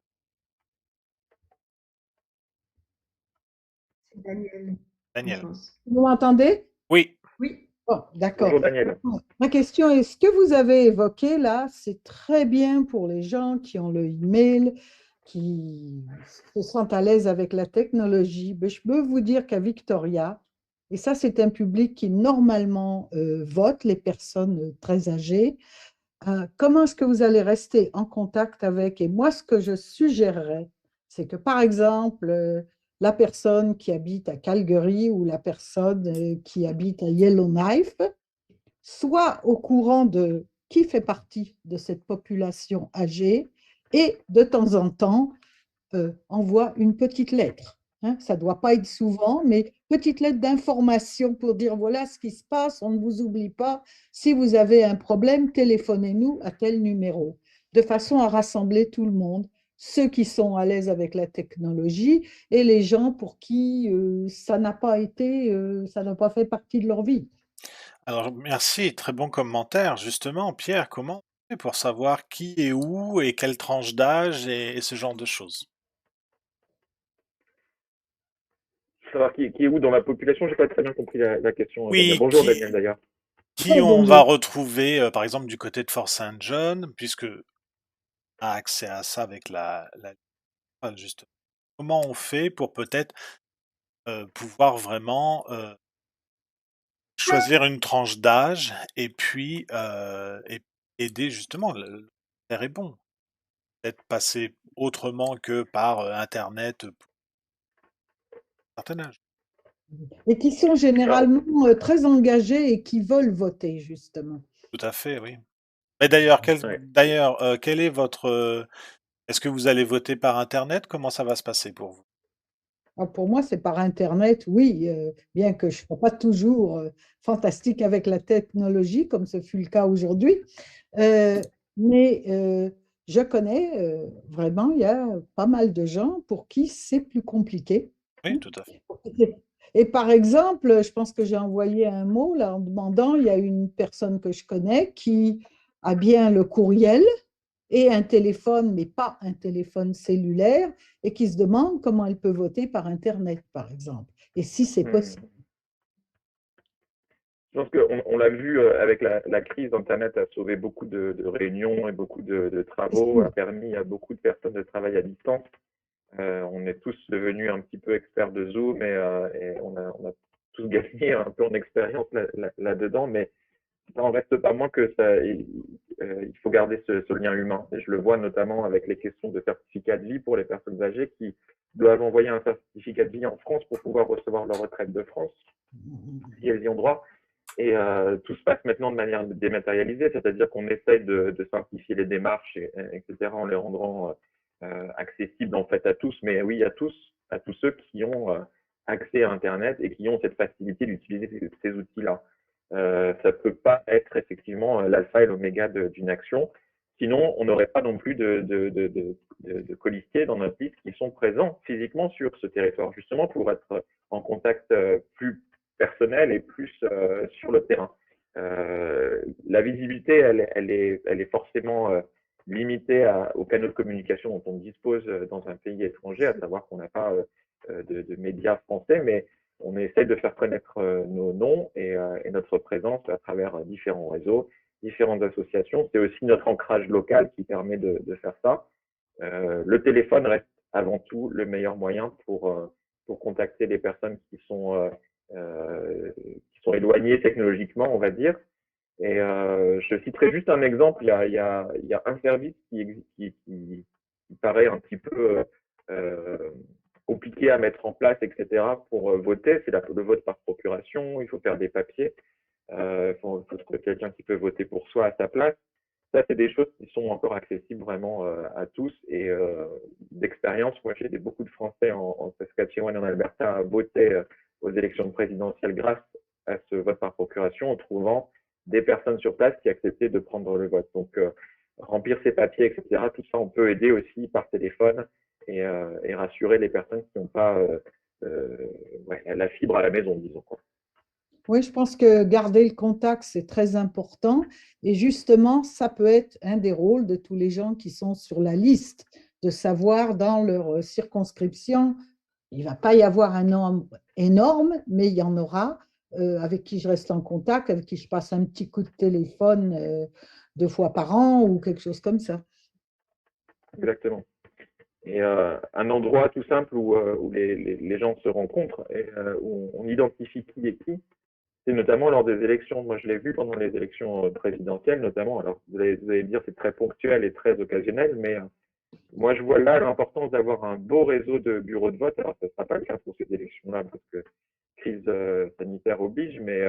C'est Daniel, je Daniel. pense. Vous m'entendez? Oui. Oui. Bon, d'accord. Bonjour Daniel. Ma question est, ce que vous avez évoqué là, c'est très bien pour les gens qui ont le email, qui se sentent à l'aise avec la technologie. Mais je peux vous dire qu'à Victoria, et ça c'est un public qui normalement vote, les personnes très âgées, comment est-ce que vous allez rester en contact avec? Et moi, ce que je suggérerais, c'est que par exemple, la personne qui habite à Calgary ou la personne qui habite à Yellowknife, soit au courant de qui fait partie de cette population âgée et de temps en temps envoie une petite lettre. Hein. Ça ne doit pas être souvent, mais petite lettre d'information pour dire voilà ce qui se passe, on ne vous oublie pas. Si vous avez un problème, téléphonez-nous à tel numéro, de façon à rassembler tout le monde, ceux qui sont à l'aise avec la technologie et les gens pour qui ça n'a pas été, ça n'a pas fait partie de leur vie. Alors, merci, très bon commentaire. Justement, Pierre, comment on fait pour savoir qui est où et quelle tranche d'âge et ce genre de choses? Savoir qui est où dans la population, j'ai pas très bien compris la question, Daniel. Oui, Bonjour Daniel d'ailleurs. qui Oh, on va bonjour. retrouver, par exemple, du côté de Fort Saint John, puisque on a accès à ça avec justement. Comment on fait pour peut-être pouvoir vraiment choisir une tranche d'âge et puis aider justement, le faire est bon. Peut-être passer autrement que par Internet pour un certain âge. Et qui sont Alors, généralement très engagés et qui veulent voter, justement. Tout à fait, oui. Et d'ailleurs, ouais. quel est votre... est-ce que vous allez voter par Internet? Comment ça va se passer pour vous? Alors, pour moi, c'est par Internet, oui, bien que je ne sois pas toujours fantastique avec la technologie, comme ce fut le cas aujourd'hui. Euh, mais je connais vraiment, il y a pas mal de gens pour qui c'est plus compliqué. Oui, Hein. tout à fait. Et par exemple, je pense que j'ai envoyé un mot là en demandant, il y a une personne que je connais qui a bien le courriel et un téléphone, mais pas un téléphone cellulaire, et qui se demande comment elle peut voter par Internet, par exemple, et si c'est possible. Hmm. Je pense qu'on l'a vu avec la crise, Internet a sauvé beaucoup de réunions et beaucoup de travaux, a permis à beaucoup de personnes de travailler à distance. On est tous devenus un petit peu experts de Zoom et on a tous gagné un peu en expérience là-dedans, mais ça en reste pas moins que il faut garder ce lien humain. Et je le vois notamment avec les questions de certificat de vie pour les personnes âgées qui doivent envoyer un certificat de vie en France pour pouvoir recevoir leur retraite de France, si elles y ont droit. Et tout se passe maintenant de manière dématérialisée, c'est-à-dire qu'on essaye de simplifier les démarches, etc., en les rendant accessibles en fait à tous. Mais oui, à tous ceux qui ont accès à Internet et qui ont cette facilité d'utiliser ces outils-là. Ça peut pas être effectivement l'alpha et l'oméga d'une action. Sinon, on n'aurait pas non plus de colistiers dans notre liste qui sont présents physiquement sur ce territoire, justement pour être en contact plus personnel et plus sur le terrain. La visibilité, elle est forcément limitée aux canaux de communication dont on dispose dans un pays étranger, à savoir qu'on n'a pas de médias français, mais on essaie de faire connaître nos noms et notre présence à travers différents réseaux, différentes associations. C'est aussi notre ancrage local qui permet de faire ça. Le téléphone reste avant tout le meilleur moyen pour contacter les personnes qui sont éloignées technologiquement, on va dire. Et je citerai juste un exemple. Il y a un service qui paraît un petit peu compliqué à mettre en place, etc., pour voter. C'est le vote par procuration. Il faut faire des papiers. Faut trouver quelqu'un qui peut voter pour soi à sa place. Ça, c'est des choses qui sont encore accessibles vraiment à tous. Et d'expérience, moi, j'ai aidé beaucoup de Français en Saskatchewan et en Alberta à voter aux élections présidentielles grâce à ce vote par procuration, en trouvant des personnes sur place qui acceptaient de prendre le vote. Donc, remplir ses papiers, etc., tout ça, on peut aider aussi par téléphone et rassurer les personnes qui n'ont pas la fibre à la maison, disons, quoi. Oui, je pense que garder le contact, c'est très important. Et justement, ça peut être un des rôles de tous les gens qui sont sur la liste, de savoir dans leur circonscription, il ne va pas y avoir un nombre énorme, mais il y en aura avec qui je reste en contact, avec qui je passe un petit coup de téléphone 2 fois par an ou quelque chose comme ça. Exactement. Et un endroit tout simple où les gens se rencontrent et où on identifie qui est qui, c'est notamment lors des élections. Moi, je l'ai vu pendant les élections présidentielles, notamment. Alors, vous allez dire c'est très ponctuel et très occasionnel, mais moi, je vois là l'importance d'avoir un beau réseau de bureaux de vote. Alors, ce ne sera pas le cas pour ces élections-là, parce que crise sanitaire oblige, mais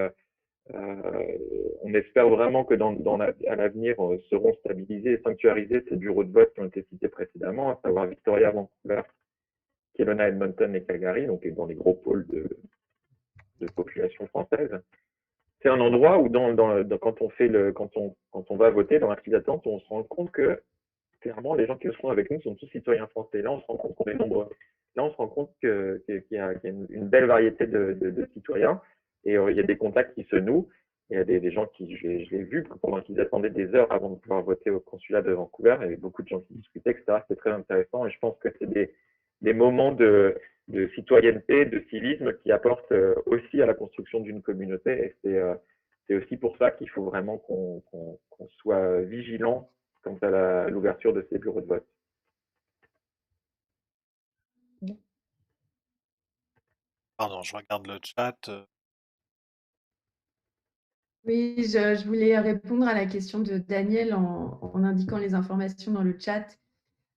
on espère vraiment que à l'avenir seront stabilisés et sanctuarisés ces bureaux de vote qui ont été cités précédemment, à savoir Victoria, Vancouver, Kelowna, Edmonton et Calgary, donc dans les gros pôles de population française. C'est un endroit où quand on va voter dans la file d'attente, on se rend compte que clairement les gens qui seront avec nous sont tous citoyens français. Là, on se rend compte qu'on est nombreux. Là, on se rend compte qu'il y a une belle variété de citoyens et il y a des contacts qui se nouent. Il y a des gens qui, je l'ai vu, pendant qu'ils attendaient des heures avant de pouvoir voter au consulat de Vancouver, il y avait beaucoup de gens qui discutaient, etc. C'était très intéressant et je pense que c'est des moments de citoyenneté, de civisme qui apportent aussi à la construction d'une communauté. Et c'est aussi pour ça qu'il faut vraiment qu'on soit vigilant quant à l'ouverture de ces bureaux de vote. Pardon, je regarde le chat. Oui, je voulais répondre à la question de Daniel en indiquant les informations dans le chat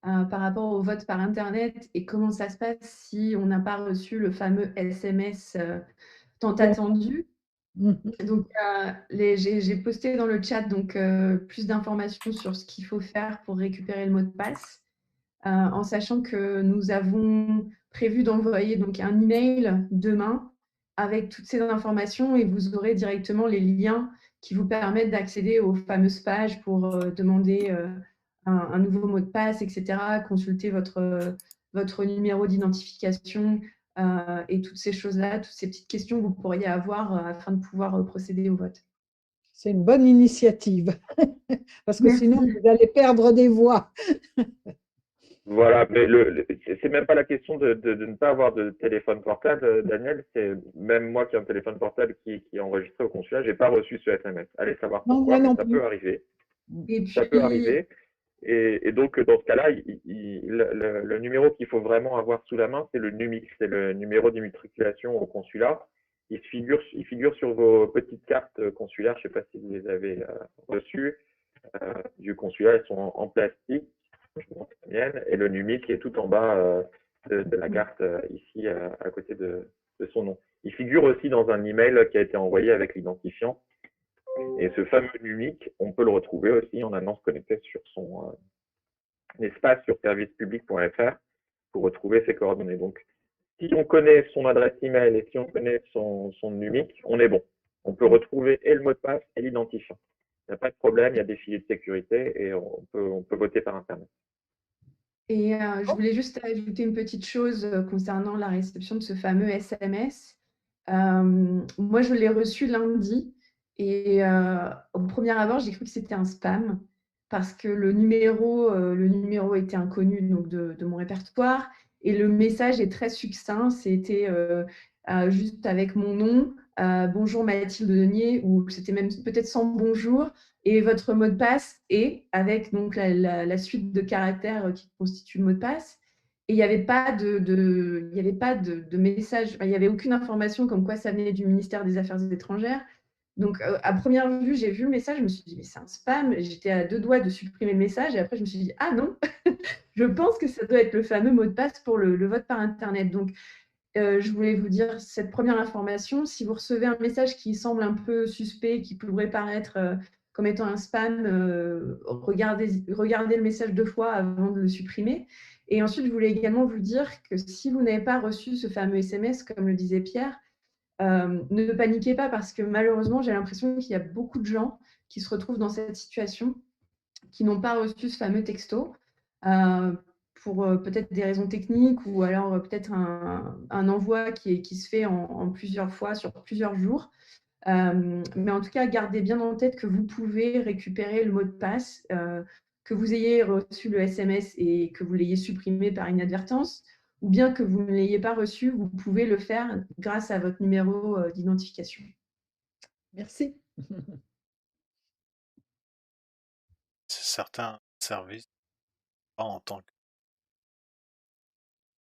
par rapport au vote par Internet et comment ça se passe si on n'a pas reçu le fameux SMS tant attendu. Donc, j'ai posté dans le chat donc, plus d'informations sur ce qu'il faut faire pour récupérer le mot de passe, en sachant que nous avons prévu d'envoyer donc un email demain avec toutes ces informations et vous aurez directement les liens qui vous permettent d'accéder aux fameuses pages pour demander un nouveau mot de passe, etc., consulter votre numéro d'identification et toutes ces choses-là, toutes ces petites questions que vous pourriez avoir afin de pouvoir procéder au vote. C'est une bonne initiative, parce que Merci. sinon, vous allez perdre des voix. Voilà, mais c'est même pas la question de ne pas avoir de téléphone portable, Daniel. C'est même moi qui ai un téléphone portable qui est enregistré au consulat, j'ai pas reçu ce SMS. Allez savoir Non, pourquoi, moi mais non ça plus. peut arriver. Et Ça peut puis, arriver. Et donc, dans ce cas-là, le numéro qu'il faut vraiment avoir sous la main, c'est le NUMIC, c'est le numéro d'immatriculation au consulat. Il figure sur vos petites cartes consulaires, je ne sais pas si vous les avez reçues, du consulat, elles sont en plastique, et le NUMIC est tout en bas de la carte ici, à côté de son nom. Il figure aussi dans un email qui a été envoyé avec l'identifiant. Et ce fameux NUMIC, on peut le retrouver aussi en allant se connecter sur son espace sur servicepublic.fr pour retrouver ses coordonnées. Donc, si on connaît son adresse email et si on connaît son NUMIC, on est bon. On peut retrouver et le mot de passe et l'identifiant. Il n'y a pas de problème, il y a des filets de sécurité et on peut voter par Internet. Et je voulais juste ajouter une petite chose concernant la réception de ce fameux SMS. Moi, je l'ai reçu lundi et au premier abord, j'ai cru que c'était un spam parce que le numéro était inconnu donc de mon répertoire et le message est très succinct. C'était juste avec mon nom, bonjour Mathilde Denier, ou c'était même peut-être sans bonjour, et votre mot de passe est avec donc la suite de caractères qui constitue le mot de passe. Et il n'y avait pas il y avait pas de message, enfin, il n'y avait aucune information comme quoi ça venait du ministère des Affaires étrangères. Donc, à première vue, j'ai vu le message, je me suis dit, mais c'est un spam. J'étais à 2 doigts de supprimer le message. Et après, je me suis dit, ah non, je pense que ça doit être le fameux mot de passe pour le vote par Internet. Donc, je voulais vous dire cette première information. Si vous recevez un message qui semble un peu suspect, qui pourrait paraître comme étant un spam, regardez le message 2 fois avant de le supprimer. Et ensuite, je voulais également vous dire que si vous n'avez pas reçu ce fameux SMS, comme le disait Pierre, ne paniquez pas parce que malheureusement, j'ai l'impression qu'il y a beaucoup de gens qui se retrouvent dans cette situation, qui n'ont pas reçu ce fameux texto pour peut-être des raisons techniques ou alors peut-être un envoi qui se fait en plusieurs fois sur plusieurs jours. Mais en tout cas, gardez bien en tête que vous pouvez récupérer le mot de passe, que vous ayez reçu le SMS et que vous l'ayez supprimé par inadvertance, ou bien que vous ne l'ayez pas reçu, vous pouvez le faire grâce à votre numéro d'identification. Merci. Certains services, pas en tant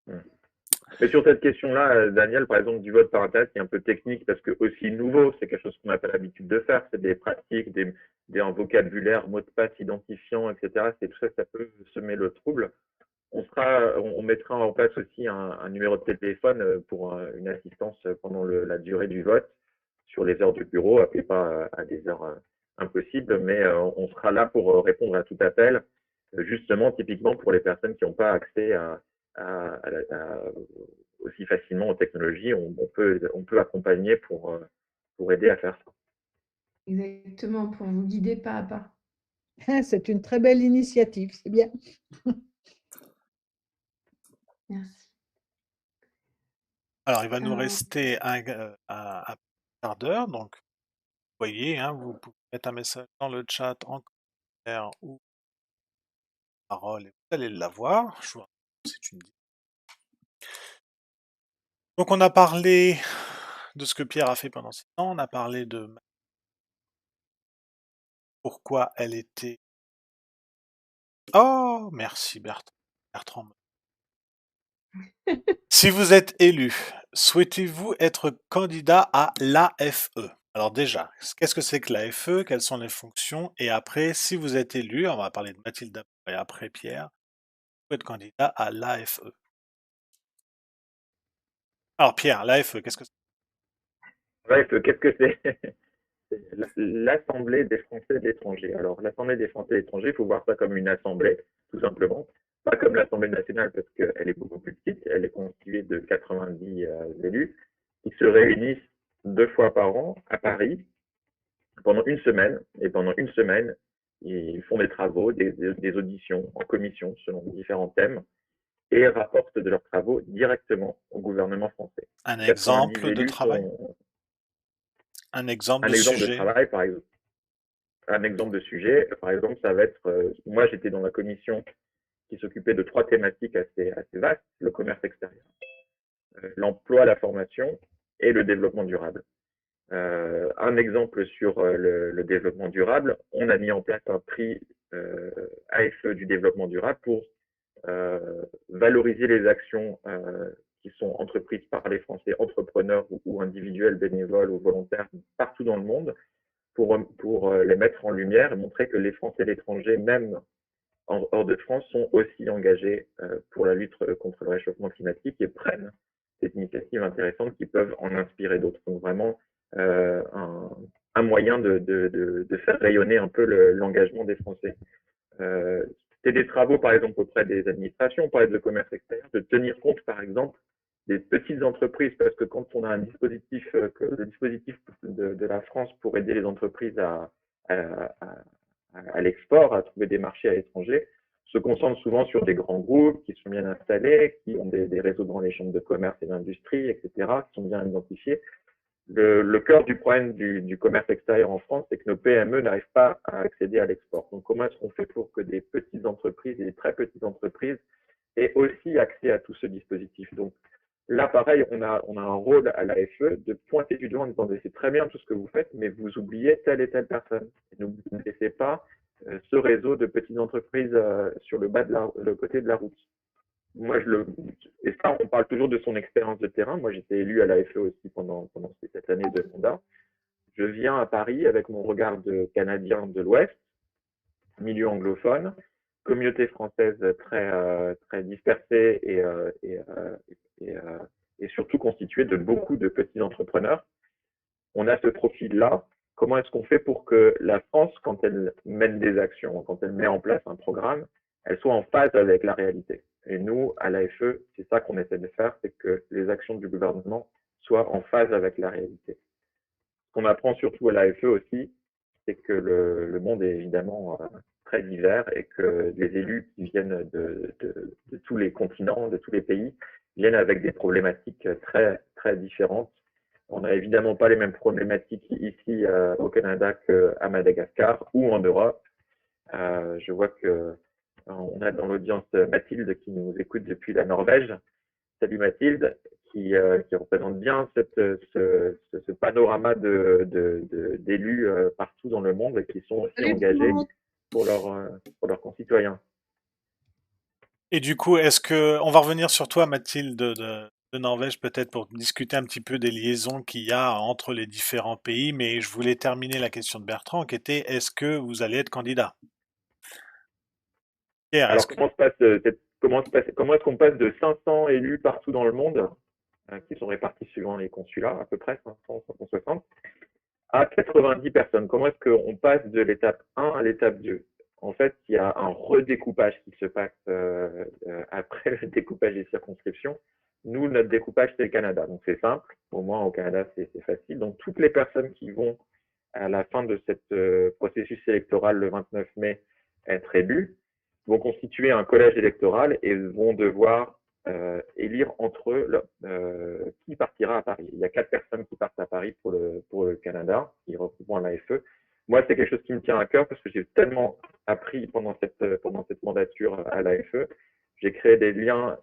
que. Mais sur cette question-là, Daniel, par exemple, du vote par Internet, qui est un peu technique parce que aussi nouveau, c'est quelque chose qu'on n'a pas l'habitude de faire, c'est des pratiques, un vocabulaire, mot de passe identifiant, etc. C'est tout ça, ça peut semer le trouble. On mettra en place aussi un numéro de téléphone pour une assistance pendant la durée du vote sur les heures du bureau. Appelez pas à des heures impossibles, mais on sera là pour répondre à tout appel, justement, typiquement pour les personnes qui n'ont pas accès aussi facilement aux technologies. On peut accompagner pour aider à faire ça. Exactement, pour vous guider pas à pas. C'est une très belle initiative, c'est bien. Merci. Alors, il va nous rester un quart d'heure, donc vous voyez, hein, vous pouvez mettre un message dans le chat en commentaire ou parole et vous allez l'avoir. Je vous rappelle que c'est une. Donc, on a parlé de ce que Pierre a fait pendant 6 ans, on a parlé de pourquoi elle était. Oh, merci Bertrand. Si vous êtes élu, souhaitez-vous être candidat à l'AFE? Alors déjà, qu'est-ce que c'est que l'AFE? Quelles sont les fonctions? Et après, si vous êtes élu, on va parler de Mathilde d'abord et après Pierre, vous pouvez être candidat à l'AFE. Alors Pierre, l'AFE, qu'est-ce que c'est? Bref, qu'est-ce que c'est? L'Assemblée des Français de l'étranger. Alors, l'Assemblée des Français de l'étranger, il faut voir ça comme une assemblée, tout simplement. Pas comme l'Assemblée nationale, parce qu'elle est beaucoup plus petite. Elle est constituée de 90 élus qui se réunissent 2 fois par an à Paris pendant une semaine. Et pendant une semaine, ils font des travaux, des auditions en commission selon différents thèmes et rapportent de leurs travaux directement au gouvernement français. Un 90 exemple de élus travail? sont Un exemple un de exemple de sujet? travail, par exemple. Un exemple de sujet, par exemple, ça va être, moi j'étais dans la commission qui s'occupait de 3 thématiques assez vastes, le commerce extérieur, l'emploi, la formation et le développement durable. Un exemple sur le développement durable, on a mis en place un prix AFE du développement durable pour valoriser les actions qui sont entreprises par les Français entrepreneurs ou individuels, bénévoles ou volontaires partout dans le monde pour les mettre en lumière et montrer que les Français et l'étranger, même hors de France, sont aussi engagés pour la lutte contre le réchauffement climatique et prennent cette initiative intéressante qui peuvent en inspirer d'autres. Donc vraiment un moyen de faire rayonner un peu l'engagement des Français. C'est des travaux, par exemple, auprès des administrations, on parlait de commerce extérieur, de tenir compte, par exemple, des petites entreprises, parce que quand on a un dispositif, le dispositif de la France pour aider les entreprises à l'export, à trouver des marchés à l'étranger, se concentre souvent sur des grands groupes qui sont bien installés, qui ont des réseaux dans les chambres de commerce et d'industrie, etc., qui sont bien identifiés. Le cœur du problème du commerce extérieur en France, c'est que nos PME n'arrivent pas à accéder à l'export. Donc, comment est-ce qu'on fait pour que des petites entreprises et des très petites entreprises aient aussi accès à tout ce dispositif? Donc, là, pareil, on a un rôle à l'AFE de pointer du doigt en disant c'est très bien tout ce que vous faites, mais vous oubliez telle et telle personne. Et ne laissez pas ce réseau de petites entreprises sur le côté de la route. moi, et ça, on parle toujours de son expérience de terrain. Moi, j'étais élu à l'AFE aussi pendant cette année de mandat. Je viens à Paris avec mon regard de Canadien de l'Ouest, milieu anglophone, communauté française très dispersée et surtout constituée de beaucoup de petits entrepreneurs. On a ce profil-là. Comment est-ce qu'on fait pour que la France, quand elle mène des actions, quand elle met en place un programme, elle soit en phase avec la réalité? Et nous, à l'AFE, c'est ça qu'on essaie de faire, c'est que les actions du gouvernement soient en phase avec la réalité. Ce qu'on apprend surtout à l'AFE aussi, c'est que le monde est évidemment très divers et que les élus qui viennent de tous les continents, de tous les pays, viennent avec des problématiques très différentes. On n'a évidemment pas les mêmes problématiques ici au Canada qu'à Madagascar ou en Europe. Je vois que on a dans l'audience Mathilde qui nous écoute depuis la Norvège. Salut Mathilde, qui représente bien ce panorama d'élus partout dans le monde et qui sont aussi Salut tout le engagés monde. pour leurs concitoyens. Et du coup, est-ce que on va revenir sur toi, Mathilde de Norvège, peut-être pour discuter un petit peu des liaisons qu'il y a entre les différents pays, mais je voulais terminer la question de Bertrand, qui était est-ce que vous allez être candidat? Pierre, est-ce Alors, que comment est-ce qu'on passe de 500 élus partout dans le monde, qui sont répartis suivant les consulats, à peu près 500, 560, à 90 personnes? Comment est-ce qu'on passe de l'étape 1 à l'étape 2? En fait, il y a un redécoupage qui se passe après le découpage des circonscriptions. Nous, notre découpage, c'est le Canada. Donc, c'est simple. Au moins, au Canada, c'est facile. Donc, toutes les personnes qui vont, à la fin de ce processus électoral le 29 mai, être élues, vont constituer un collège électoral et vont devoir élire entre eux qui partira à Paris. Il y a 4 personnes qui partent à Paris pour le Canada, qui regroupent l'AFE. Moi, c'est quelque chose qui me tient à cœur parce que j'ai tellement appris pendant cette mandature à l'AFE. J'ai créé des liens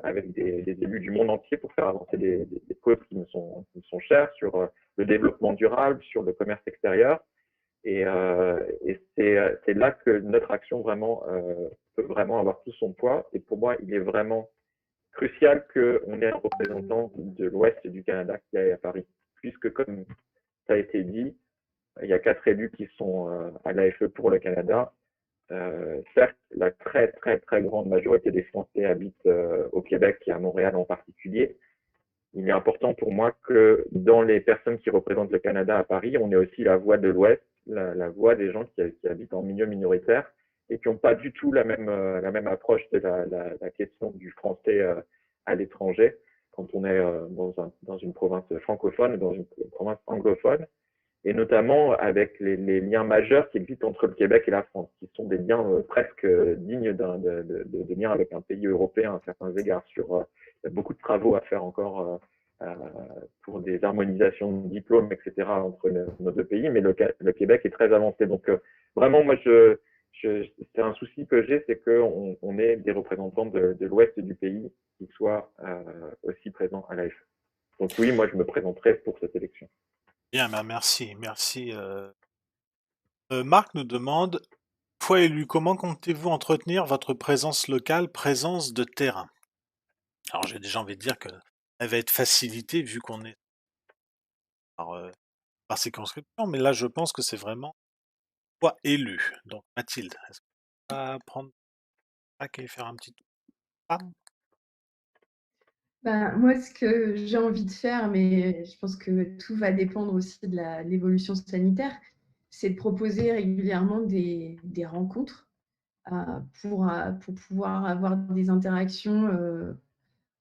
avec des élus du monde entier pour faire avancer des causes qui me sont chères sur le développement durable, sur le commerce extérieur. Et c'est là que notre action vraiment peut vraiment avoir tout son poids. Et pour moi, il est vraiment crucial qu'on ait un représentant de l'Ouest du Canada qui aille à Paris. Puisque, comme ça a été dit, il y a 4 élus qui sont à l'AFE pour le Canada. Certes, la très grande majorité des Français habitent au Québec et à Montréal en particulier. Il est important pour moi que dans les personnes qui représentent le Canada à Paris, on ait aussi la voix de l'Ouest, la voix des gens qui habitent en milieu minoritaire et qui n'ont pas du tout la même approche de la question du français à l'étranger quand on est dans une province francophone ou dans une province anglophone, et notamment avec les liens majeurs qui existent entre le Québec et la France, qui sont des liens presque dignes de liens avec un pays européen à certains égards. Il y a beaucoup de travaux à faire encore pour des harmonisations de diplômes, etc., entre nos deux pays, mais le Québec est très avancé. Donc, vraiment, moi, c'est un souci que j'ai, c'est qu'on ait des représentants de l'ouest du pays qui soient aussi présents à l'AF. Donc oui, moi, je me présenterai pour cette élection. bien, ben merci. Marc nous demande, une fois élu, comment comptez-vous entretenir votre présence locale, présence de terrain? Alors j'ai déjà envie de dire qu'elle va être facilitée vu qu'on est par circonscription, mais là je pense que c'est vraiment toi élu. Donc Mathilde, est-ce que tu vas prendre et faire un petit tour? Ben, moi, ce que j'ai envie de faire, mais je pense que tout va dépendre aussi de l'évolution sanitaire, c'est de proposer régulièrement des rencontres pour pouvoir avoir des interactions,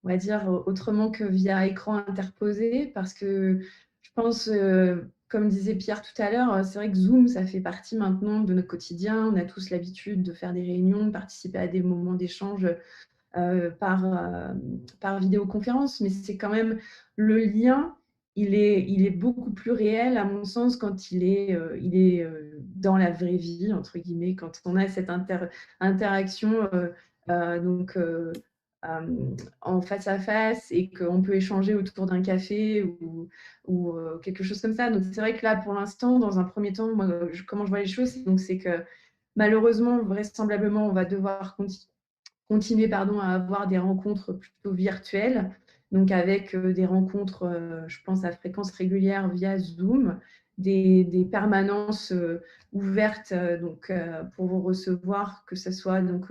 on va dire, autrement que via écran interposé. Parce que je pense, comme disait Pierre tout à l'heure, c'est vrai que Zoom, ça fait partie maintenant de notre quotidien. On a tous l'habitude de faire des réunions, de participer à des moments d'échange par vidéoconférence, mais c'est quand même le lien, il est beaucoup plus réel à mon sens quand il est dans la vraie vie, entre guillemets, quand on a cette interaction donc en face à face et qu'on peut échanger autour d'un café ou quelque chose comme ça. Donc c'est vrai que là, pour l'instant, dans un premier temps, moi, comment je vois les choses, c'est que malheureusement, vraisemblablement, on va devoir continuer pardon, à avoir des rencontres plutôt virtuelles, donc avec des rencontres, je pense, à fréquence régulière via Zoom, des permanences ouvertes donc, pour vous recevoir, que ce soit donc,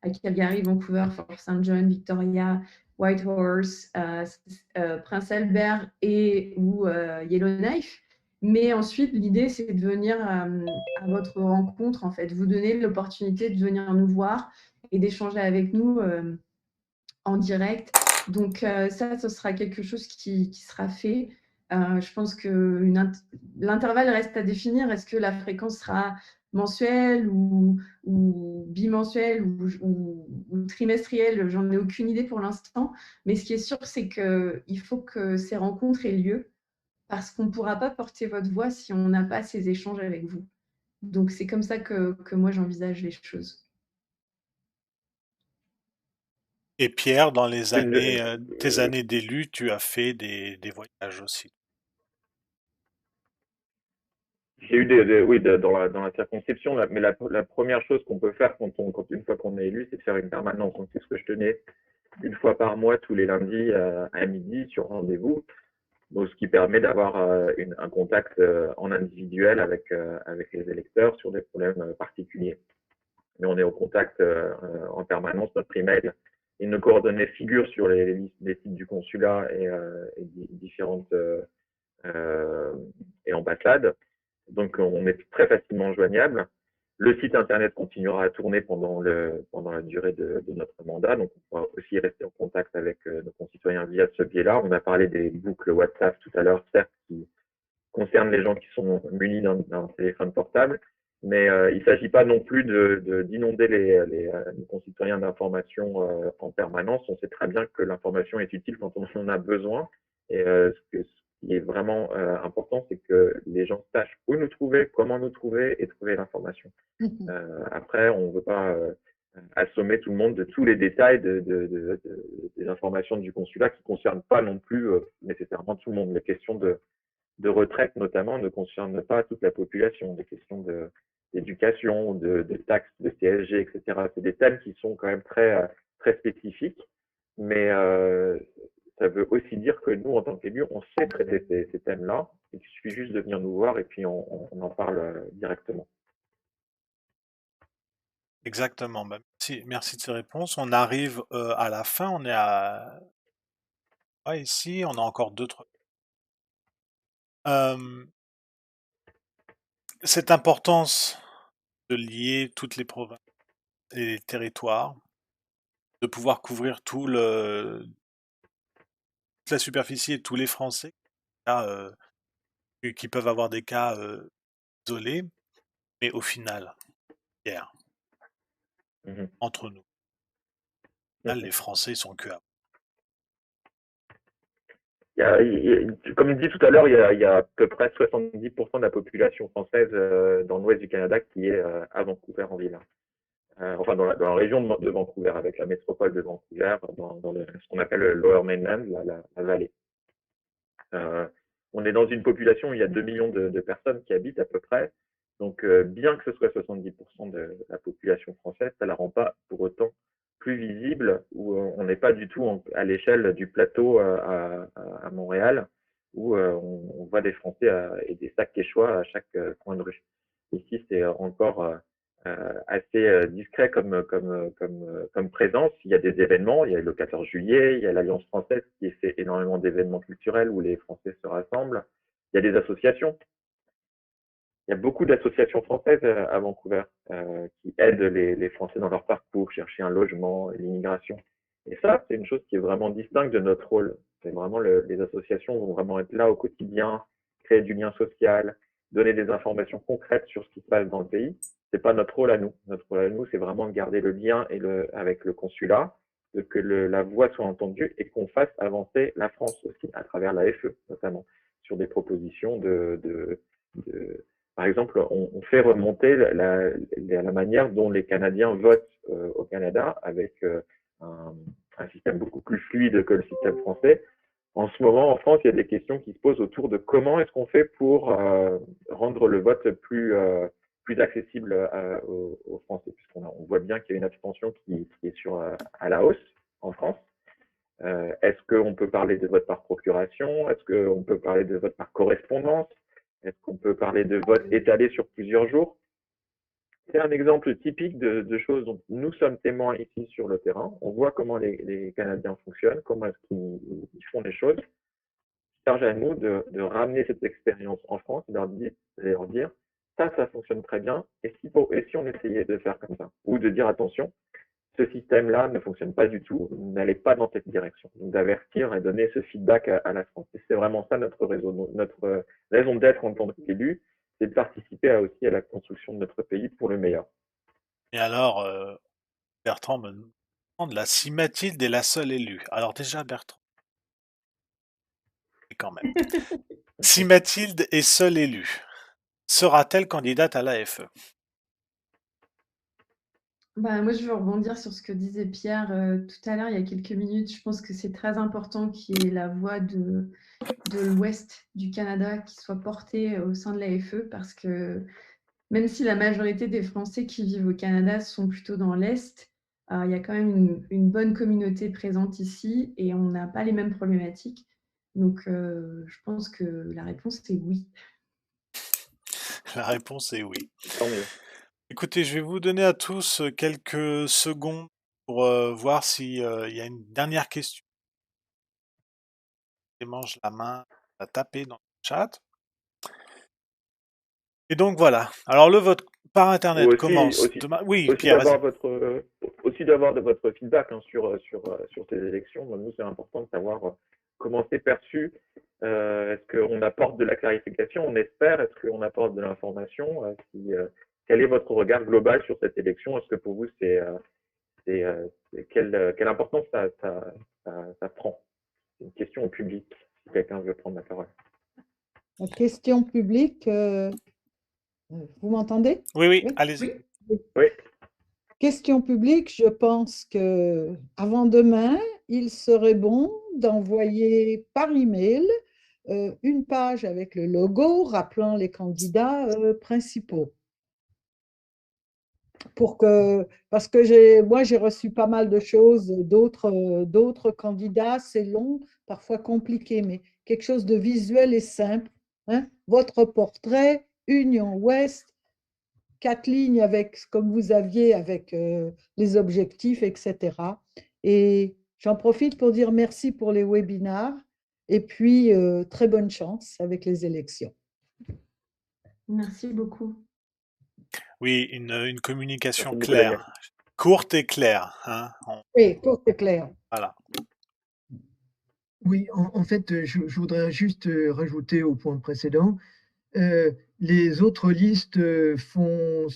à Calgary, Vancouver, Fort St. John, Victoria, Whitehorse, Prince Albert et ou Yellowknife. Mais ensuite, l'idée, c'est de venir à votre rencontre, en fait, vous donner l'opportunité de venir nous voir et d'échanger avec nous en direct. Donc ça, ce sera quelque chose qui sera fait. Je pense que l'intervalle reste à définir. Est-ce que la fréquence sera mensuelle ou bimensuelle ou trimestrielle? J'en ai aucune idée pour l'instant. Mais ce qui est sûr, c'est qu'il faut que ces rencontres aient lieu parce qu'on ne pourra pas porter votre voix si on n'a pas ces échanges avec vous. Donc c'est comme ça que moi j'envisage les choses. Et Pierre, dans tes Euh, années d'élu, tu as fait des voyages aussi. J'ai eu oui, dans la circonscription, mais la première chose qu'on peut faire une fois qu'on est élu, c'est de faire une permanence. Donc, c'est ce que je tenais une fois par mois, tous les lundis à midi, sur rendez-vous. Donc, ce qui permet d'avoir un contact en individuel avec les électeurs sur des problèmes particuliers. Mais on est au contact en permanence. Notre email et nos coordonnées figurent sur les sites du consulat et différentes et ambassades. Donc, on est très facilement joignable. Le site internet continuera à tourner pendant la durée de notre mandat. Donc, on pourra aussi rester en contact avec nos concitoyens via ce biais-là. On a parlé des boucles WhatsApp tout à l'heure, certes, qui concernent les gens qui sont munis d'un téléphone portable. Mais il ne s'agit pas non plus d'inonder les concitoyens d'informations en permanence. On sait très bien que l'information est utile quand on en a besoin. Et ce qui est vraiment important, c'est que les gens sachent où nous trouver, comment nous trouver et trouver l'information. Après, on ne veut pas assommer tout le monde de tous les détails des informations du consulat qui ne concernent pas non plus nécessairement tout le monde. Les questions de retraite, notamment, ne concernent pas toute la population. Des questions d'éducation, de taxes, de CSG, etc. C'est des thèmes qui sont quand même très spécifiques, mais ça veut aussi dire que nous, en tant qu'élus, on sait traiter ces thèmes-là. Il suffit juste de venir nous voir et puis on en parle directement. Exactement. Bah, merci de ces réponses. On arrive à la fin. On est à ici. On a encore deux, trois. Cette importance de lier toutes les provinces et les territoires, de pouvoir couvrir toute la superficie et tous les Français qui peuvent avoir des cas isolés, mais au final, Pierre, Mhm. entre nous, les Français sont que à. Comme il dit tout à l'heure, il y a à peu près 70% de la population française dans l'ouest du Canada qui est à Vancouver en ville. Enfin, dans la région de Vancouver, avec la métropole de Vancouver, dans ce qu'on appelle le Lower Mainland, la vallée. On est dans une population où il y a 2 millions de personnes qui habitent à peu près. Donc, bien que ce soit 70% de la population française, ça ne la rend pas pour autant plus visible, où on n'est pas du tout à l'échelle du plateau à Montréal, où on voit des Français et des sacs quechua à chaque coin de rue. Ici, c'est encore assez discret comme présence. Il y a des événements, il y a le 14 juillet, il y a l'Alliance française qui fait énormément d'événements culturels où les Français se rassemblent. Il y a des associations. Il y a beaucoup d'associations françaises à Vancouver qui aident les Français dans leur parcours, chercher un logement, l'immigration. Et ça, c'est une chose qui est vraiment distincte de notre rôle. C'est vraiment les associations vont vraiment être là au quotidien, créer du lien social, donner des informations concrètes sur ce qui se passe dans le pays. C'est pas notre rôle à nous. Notre rôle à nous, c'est vraiment de garder le lien avec le consulat, de que la voix soit entendue et qu'on fasse avancer la France aussi à travers l'AFE notamment sur des propositions par exemple, on fait remonter la manière dont les Canadiens votent au Canada avec un système beaucoup plus fluide que le système français. En ce moment, en France, il y a des questions qui se posent autour de comment est-ce qu'on fait pour rendre le vote plus plus accessible aux Français, puisqu'on voit bien qu'il y a une abstention qui est à la hausse en France. Est-ce qu'on peut parler de vote par procuration? Est-ce qu'on peut parler de vote par correspondance? Est-ce qu'on peut parler de vote étalé sur plusieurs jours? C'est un exemple typique de choses dont nous sommes témoins ici sur le terrain. On voit comment les Canadiens fonctionnent, comment est-ce qu'ils font les choses. Charge à nous de ramener cette expérience en France et de leur dire ça fonctionne très bien, et si on essayait de faire comme ça? Ou de dire attention, ce système-là ne fonctionne pas du tout, n'allez pas dans cette direction. Donc d'avertir et donner ce feedback à la France. Et c'est vraiment ça notre raison d'être en tant qu'élu, c'est de participer aussi à la construction de notre pays pour le meilleur. Et alors, Bertrand me demande là, si Mathilde est la seule élue. Alors déjà, Bertrand, quand même. Si Mathilde est seule élue, sera-t-elle candidate à l'AFE? Bah, moi, je veux rebondir sur ce que disait Pierre tout à l'heure, il y a quelques minutes. Je pense que c'est très important qu'il y ait la voix de l'Ouest du Canada qui soit portée au sein de l'AFE, parce que même si la majorité des Français qui vivent au Canada sont plutôt dans l'Est, il y a quand même une bonne communauté présente ici et on n'a pas les mêmes problématiques. Donc, je pense que la réponse est oui. La réponse est oui. Tant mieux. Écoutez, je vais vous donner à tous quelques secondes pour voir s'il y a une dernière question. Je mange la main à taper dans le chat. Et donc voilà. Alors le vote par internet commence demain. Oui, aussi Pierre, d'avoir de votre feedback sur ces élections. Nous, c'est important de savoir comment c'est perçu. Est-ce qu'on apporte de la clarification? On espère. Est-ce qu'on apporte de l'information? Quel est votre regard global sur cette élection? Est-ce que pour vous, quelle importance ça prend? C'est une question au public, si quelqu'un veut prendre la parole. La question publique, vous m'entendez? Oui, allez-y. Oui. Question publique, je pense que avant demain, il serait bon d'envoyer par email une page avec le logo rappelant les candidats principaux. Parce que moi, j'ai reçu pas mal de choses d'autres candidats, c'est long, parfois compliqué, mais quelque chose de visuel et simple. Hein. Votre portrait, Union Ouest, 4 lignes avec, comme vous aviez, avec les objectifs, etc. Et j'en profite pour dire merci pour les webinars et puis très bonne chance avec les élections. Merci beaucoup. Oui, une communication claire, courte et claire. Hein. Oui, courte et claire. Voilà. Oui, en fait, je voudrais juste rajouter au point précédent, les autres listes sont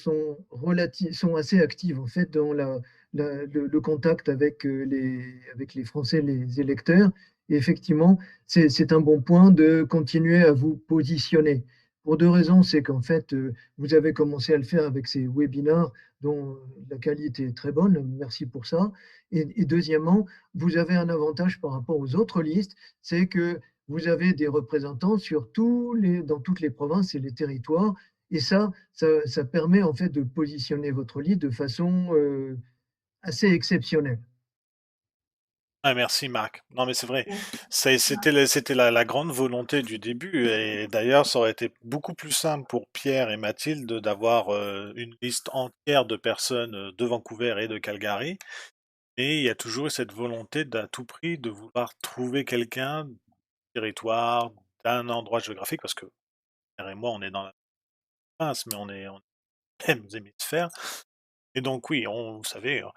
assez actives en fait dans le contact avec les Français, les électeurs. Et effectivement, c'est un bon point de continuer à vous positionner. Pour deux raisons, c'est qu'en fait, vous avez commencé à le faire avec ces webinars dont la qualité est très bonne, merci pour ça. Et deuxièmement, vous avez un avantage par rapport aux autres listes, c'est que vous avez des représentants dans toutes les provinces et les territoires. Et ça permet en fait de positionner votre liste de façon assez exceptionnelle. Ah, merci Marc. Non mais c'est vrai, c'était la grande volonté du début et d'ailleurs ça aurait été beaucoup plus simple pour Pierre et Mathilde d'avoir une liste entière de personnes de Vancouver et de Calgary. Et il y a toujours eu cette volonté à tout prix de vouloir trouver quelqu'un du territoire, d'un endroit géographique, parce que Pierre et moi on est dans la province, mais on est mêmes hémisphères. Et donc oui, vous savez, on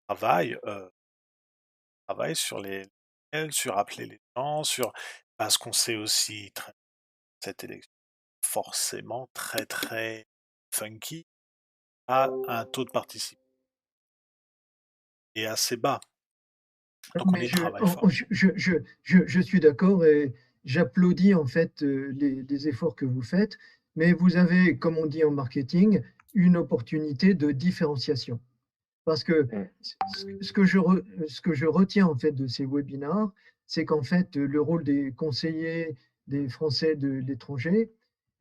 travaille sur sur appeler les gens, parce qu'on sait aussi cette élection forcément très très funky a un taux de participation et assez bas. Donc on y travaille fort. Je suis d'accord et j'applaudis en fait les efforts que vous faites, mais vous avez, comme on dit en marketing, une opportunité de différenciation. Parce que ce que je retiens en fait de ces webinars, c'est qu'en fait le rôle des conseillers des Français de l'étranger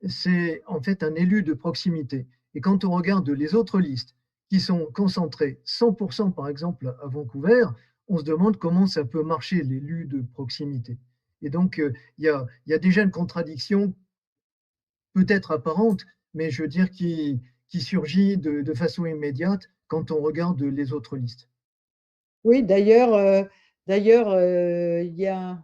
c'est en fait un élu de proximité. Et quand on regarde les autres listes qui sont concentrées 100% par exemple à Vancouver, on se demande comment ça peut marcher l'élu de proximité. Et donc, il y a déjà une contradiction peut-être apparente, mais je veux dire qui surgit de façon immédiate quand on regarde les autres listes. Oui, il y a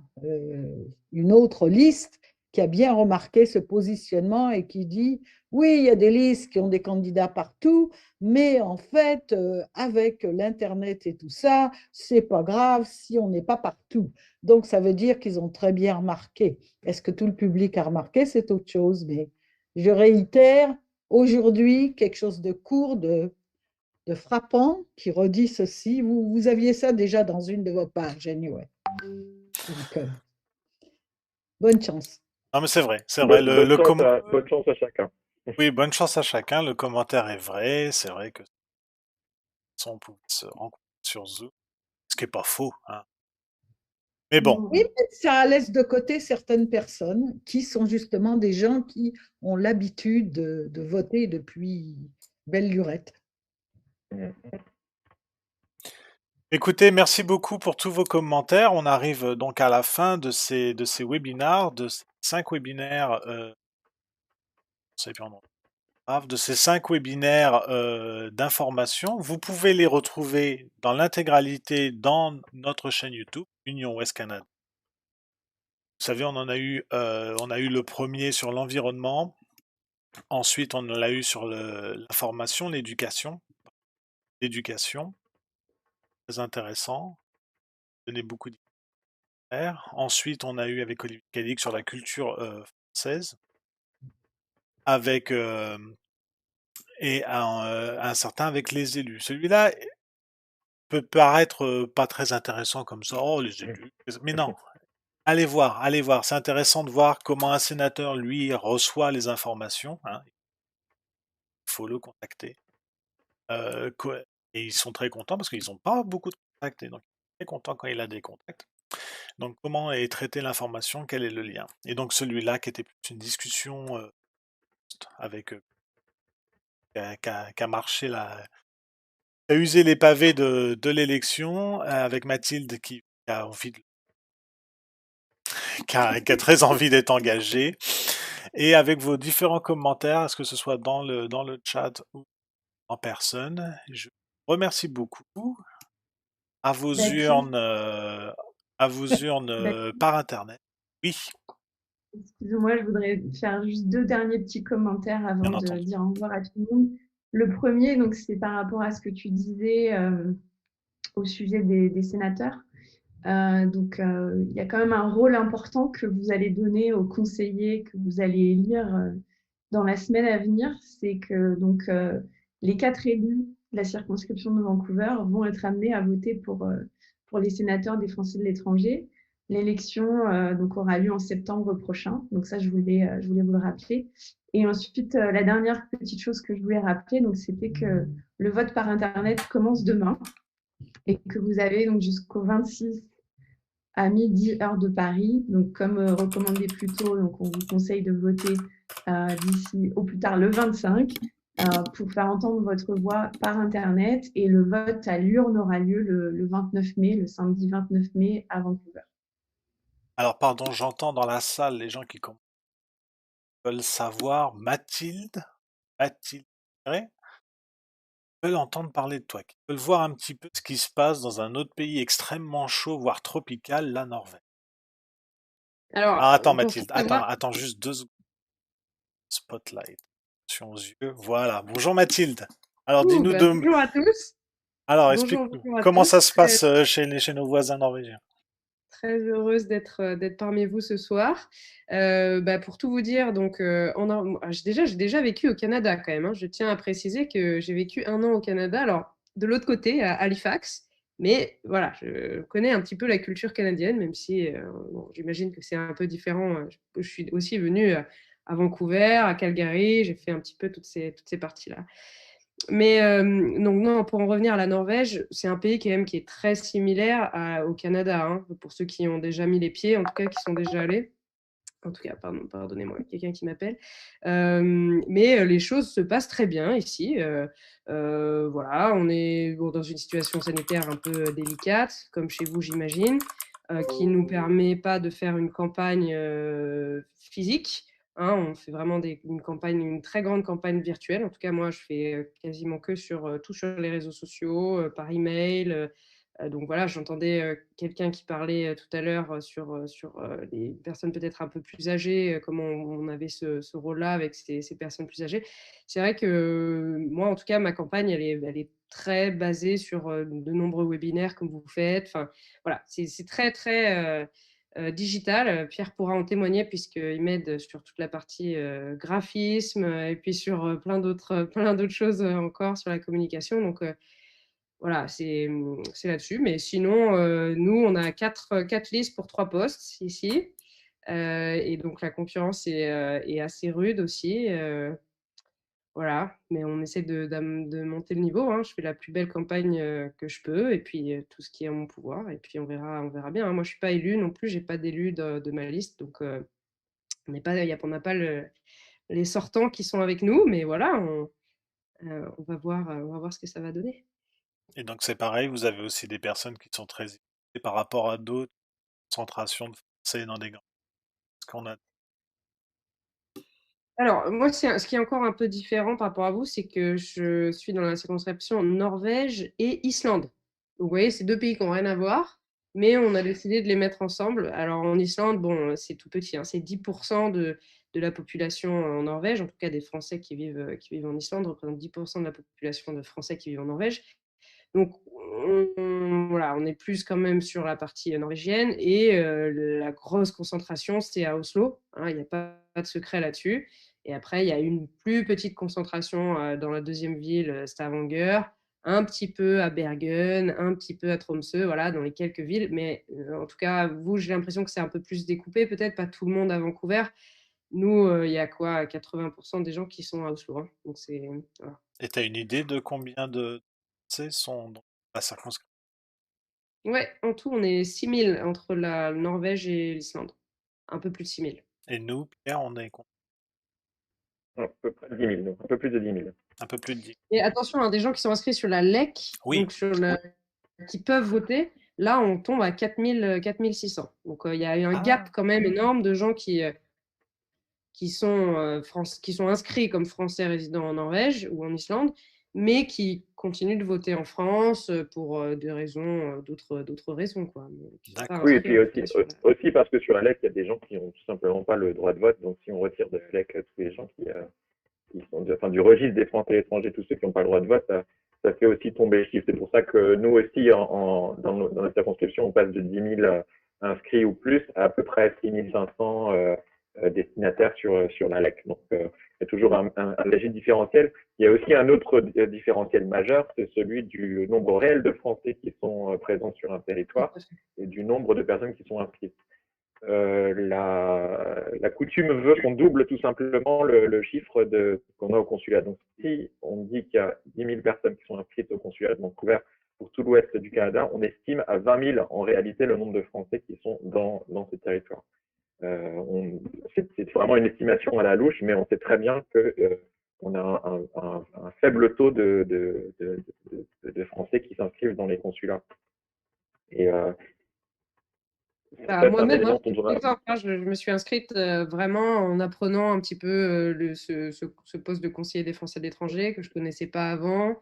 une autre liste qui a bien remarqué ce positionnement et qui dit, oui, il y a des listes qui ont des candidats partout, mais en fait, avec l'Internet et tout ça, c'est pas grave si on n'est pas partout. Donc, ça veut dire qu'ils ont très bien remarqué. Est-ce que tout le public a remarqué? C'est autre chose, mais je réitère, aujourd'hui, quelque chose de court, de frappant qui redit ceci. Vous aviez ça déjà dans une de vos pages, anyway. Donc, bonne chance. Non, mais c'est vrai, c'est vrai. Bonne chance à chacun. Oui, bonne chance à chacun. Le commentaire est vrai. C'est vrai que on pouvait se rencontrer sur Zoom, ce qui est pas faux, hein. Mais bon, Oui, mais ça laisse de côté certaines personnes qui sont justement des gens qui ont l'habitude de voter depuis belle lurette. écoutez, merci beaucoup pour tous vos commentaires. On arrive donc à la fin de ces webinaires, de ces 5 webinaires, de ces 5 webinaires d'information. Vous pouvez les retrouver dans l'intégralité dans notre chaîne YouTube, Union Ouest Canada. Vous savez, on a eu le premier sur l'environnement. Ensuite, on l'a eu sur l'information, l'éducation. L'éducation, très intéressant. Donné beaucoup d'idées. Ensuite, on a eu avec Olivier Cadic sur la culture française. Avec et un certain avec les élus. Celui-là peut paraître pas très intéressant comme ça. Oh, les élus. Mais non, allez voir. C'est intéressant de voir comment un sénateur, lui, reçoit les informations, hein. Il faut le contacter. Et ils sont très contents parce qu'ils n'ont pas beaucoup de contacts. Et donc, ils sont très contents quand il a des contacts. Donc, comment est traitée l'information? Quel est le lien? Et donc, celui-là qui était plus une discussion avec qui a marché là, qui a usé les pavés de l'élection avec Mathilde qui a envie qui a très envie d'être engagée. Et avec vos différents commentaires, est-ce que ce soit dans le chat ou en personne, je vous remercie beaucoup. À vos urnes, par Internet. Oui, Excusez-moi, je voudrais faire juste 2 derniers petits commentaires avant bien de entendu. dire au revoir à tout le monde. Le premier, donc, c'est par rapport à ce que tu disais au sujet des sénateurs. Il y a quand même un rôle important que vous allez donner aux conseillers que vous allez élire dans la semaine à venir. C'est que les 4 élus de la circonscription de Vancouver vont être amenés à voter pour les sénateurs des Français de l'étranger. L'élection aura lieu en septembre prochain. Donc ça, je voulais vous le rappeler. Et ensuite, la dernière petite chose que je voulais rappeler, c'était que le vote par Internet commence demain et que vous avez donc jusqu'au 26 à midi, heure de Paris. Donc, comme recommandé plus tôt, on vous conseille de voter d'ici au plus tard le 25 pour faire entendre votre voix par Internet. Et le vote à l'urne aura lieu le 29 mai, le samedi 29 mai à Vancouver. Alors, pardon, j'entends dans la salle les gens qui veulent savoir. Mathilde, veulent entendre parler de toi, qui veulent voir un petit peu ce qui se passe dans un autre pays extrêmement chaud, voire tropical, la Norvège. Alors, Ah, attends, pour Mathilde, savoir, attends juste 2 secondes. Spotlight. Attention aux yeux. Voilà. Bonjour Mathilde. Alors, dis-nous bonjour à tous. Alors, Bonjour, explique-nous. bonjour à Comment tous. ça se passe chez nos voisins norvégiens? Très heureuse d'être parmi vous ce soir. Pour tout vous dire, j'ai déjà vécu au Canada quand même, hein. Je tiens à préciser que j'ai vécu 1 an au Canada, alors de l'autre côté, à Halifax. Mais voilà, je connais un petit peu la culture canadienne, même si j'imagine que c'est un peu différent. Je suis aussi venue à Vancouver, à Calgary, j'ai fait un petit peu toutes ces parties-là. Mais donc non, pour en revenir à la Norvège, c'est un pays quand même qui est très similaire au Canada, hein, pour ceux qui ont déjà mis les pieds, en tout cas qui sont déjà allés. En tout cas, pardonnez-moi, quelqu'un qui m'appelle. Mais les choses se passent très bien ici. Voilà, on est dans une situation sanitaire un peu délicate, comme chez vous, j'imagine, qui ne nous permet pas de faire une campagne physique. Hein, on fait vraiment une très grande campagne virtuelle. En tout cas, moi, je fais quasiment que tout sur les réseaux sociaux, par email. Donc voilà, j'entendais quelqu'un qui parlait tout à l'heure sur les personnes peut-être un peu plus âgées, comment on avait ce rôle-là avec ces personnes plus âgées. C'est vrai que moi, en tout cas, ma campagne, elle est très basée sur de nombreux webinaires comme vous faites. Enfin, voilà, c'est très, très digital. Pierre pourra en témoigner puisqu'il m'aide sur toute la partie graphisme et puis sur plein d'autres choses encore sur la communication. Donc, voilà, c'est là-dessus. Mais sinon, nous, on a quatre listes pour 3 postes ici. Et donc, la concurrence est assez rude aussi. Voilà, mais on essaie de monter le niveau. Hein. Je fais la plus belle campagne que je peux et puis tout ce qui est en mon pouvoir. Et puis, on verra bien. Hein. Moi, je ne suis pas élue non plus. Je n'ai pas d'élu de ma liste. Donc, on n'a pas les sortants qui sont avec nous. Mais voilà, on va voir ce que ça va donner. Et donc c'est pareil, vous avez aussi des personnes qui sont très isolées par rapport à d'autres concentrations de Français dans des grandes. Parce qu'on a... Alors, moi, ce qui est encore un peu différent par rapport à vous, c'est que je suis dans la circonscription Norvège et Islande. Donc, vous voyez, c'est 2 pays qui n'ont rien à voir, mais on a décidé de les mettre ensemble. Alors, en Islande, bon, c'est tout petit, hein, c'est 10% de la population en Norvège, en tout cas des Français qui vivent en Islande, représentent 10% de la population de Français qui vivent en Norvège. Donc, voilà, on est plus quand même sur la partie norvégienne et la grosse concentration, c'est à Oslo. Hein, il n'y a pas de secret là-dessus. Et après, il y a une plus petite concentration dans la deuxième ville, Stavanger, un petit peu à Bergen, un petit peu à Tromsø, voilà, dans les quelques villes. Mais en tout cas, vous, j'ai l'impression que c'est un peu plus découpé, peut-être pas tout le monde à Vancouver. Nous, il y a quoi, 80% des gens qui sont à Oslo. Hein. Donc, c'est. Voilà. Et tu as une idée de combien de Français sont dans la circonscription? Ouais, en tout, on est 6000 entre la Norvège et l'Islande. Un peu plus de 6000. Et nous, Pierre, on est À peu près 10 000, donc un peu plus de 10 000. un peu plus de 10. Et attention, hein, des gens qui sont inscrits sur la LEC, Oui, donc qui peuvent voter, là, on tombe à 4600. Donc, il y a eu un gap quand même énorme de gens qui sont inscrits comme Français résidant en Norvège ou en Islande, mais qui continuent de voter en France pour des raisons, d'autres raisons, quoi. Mais qui sont pas d'accord. Oui, et inscrits, puis en tout cas, sur la... aussi parce que sur la LEC, il y a des gens qui n'ont tout simplement pas le droit de vote. Donc, si on retire de la LEC tous les gens qui sont du registre des Français étrangers, tous ceux qui n'ont pas le droit de vote, ça fait aussi tomber les chiffres. C'est pour ça que nous aussi, dans notre circonscription, on passe de 10 000 inscrits ou plus à peu près 6 500 destinataires sur la LEC. Donc, il y a toujours un léger différentiel. Il y a aussi un autre différentiel majeur, c'est celui du nombre réel de Français qui sont présents sur un territoire et du nombre de personnes qui sont inscrites. La coutume veut qu'on double tout simplement le chiffre qu'on a au consulat. Donc, si on dit qu'il y a 10 000 personnes qui sont inscrites au consulat de Vancouver pour tout l'ouest du Canada, on estime à 20 000 en réalité le nombre de Français qui sont dans ce territoire. C'est vraiment une estimation à la louche, mais on sait très bien qu'on a un faible taux de Français qui s'inscrivent dans les consulats. Et moi-même, je me suis inscrite vraiment en apprenant un petit peu ce poste de conseiller des Français de l'étranger que je ne connaissais pas avant.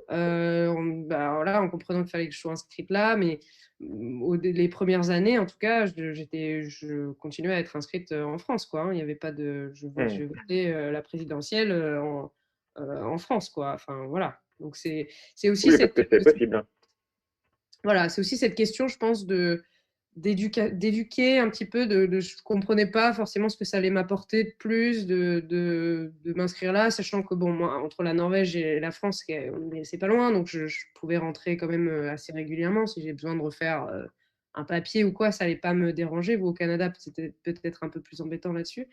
En comprenant qu'il fallait que je sois inscrite là, mais les premières années, en tout cas, je continuais à être inscrite en France, quoi. Hein. Il n'y avait pas de, je votais la présidentielle en France, quoi. Enfin voilà. Donc c'est aussi parce que c'est possible. Hein. Voilà, c'est aussi cette question, je pense, d'éduquer un petit peu, je ne comprenais pas forcément ce que ça allait m'apporter de plus de m'inscrire là, sachant que bon, moi, entre la Norvège et la France, c'est pas loin, donc je pouvais rentrer quand même assez régulièrement. Si j'ai besoin de refaire un papier ou quoi, ça allait pas me déranger. Vous, au Canada, c'était peut-être un peu plus embêtant là-dessus.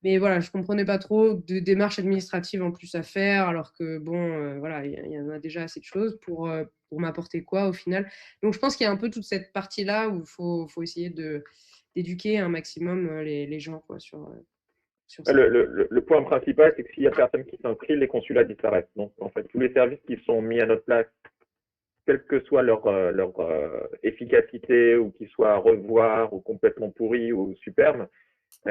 Mais voilà, je comprenais pas trop de démarches administratives en plus à faire, alors que bon, voilà, il y en a déjà assez de choses pour m'apporter quoi au final. Donc je pense qu'il y a un peu toute cette partie-là où il faut essayer d'éduquer un maximum les gens quoi, sur ça. Le point principal, c'est que s'il n'y a personne qui s'inscrit, les consulats disparaissent. Donc, en fait, tous les services qui sont mis à notre place, quelle que soit leur efficacité, ou qu'ils soient à revoir, ou complètement pourris, ou superbes,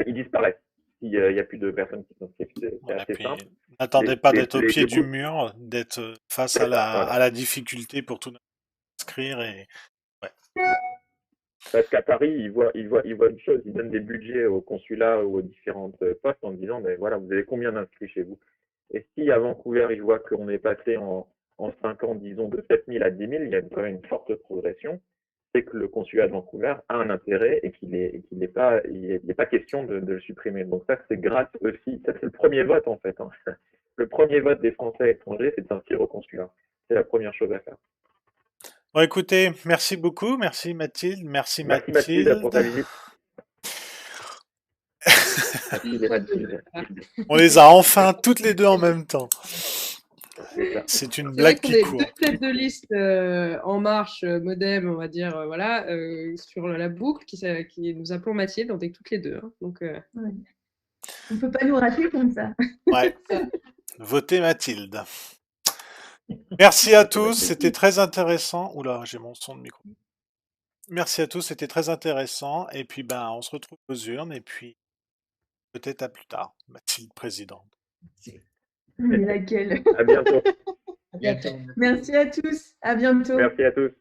ils disparaissent. S'il n'y a plus de personnes qui s'inscrivent, c'est assez simple. N'attendez pas d'être au pied du mur, d'être face à la difficulté pour tout inscrire. Parce qu'à Paris, ils voient une chose, ils donnent des budgets au consulat ou aux différentes postes en disant, mais voilà, vous avez combien d'inscrits chez vous? Et si à Vancouver, ils voient qu'on est passé en 5 ans, disons, de 7 000 à 10 000, il y a quand même une forte progression, c'est que le consulat de Vancouver a un intérêt et qu'il n'est pas question de le supprimer. Donc ça, c'est grâce aussi, ça c'est le premier vote en fait. Hein. Le premier vote des Français à l'étranger, c'est de s'inscrire au consulat. C'est la première chose à faire. Bon, écoutez, merci beaucoup. Merci Mathilde. Merci Mathilde pour ta visite. On les a enfin toutes les deux en même temps. C'est une blague qui court. Deux têtes de liste En Marche, Modem, on va dire, voilà, sur la boucle qui nous appelons Mathilde, on est toutes les deux. Hein, donc, ouais. On ne peut pas nous rater comme ça. Ouais. Votez Mathilde. Merci à tous, c'était très intéressant. Oula, j'ai mon son de micro. Merci à tous, c'était très intéressant. Et puis, on se retrouve aux urnes. Et puis, peut-être à plus tard, Mathilde présidente. Mais laquelle? À bientôt. À bientôt. Merci à tous. À bientôt. Merci à tous.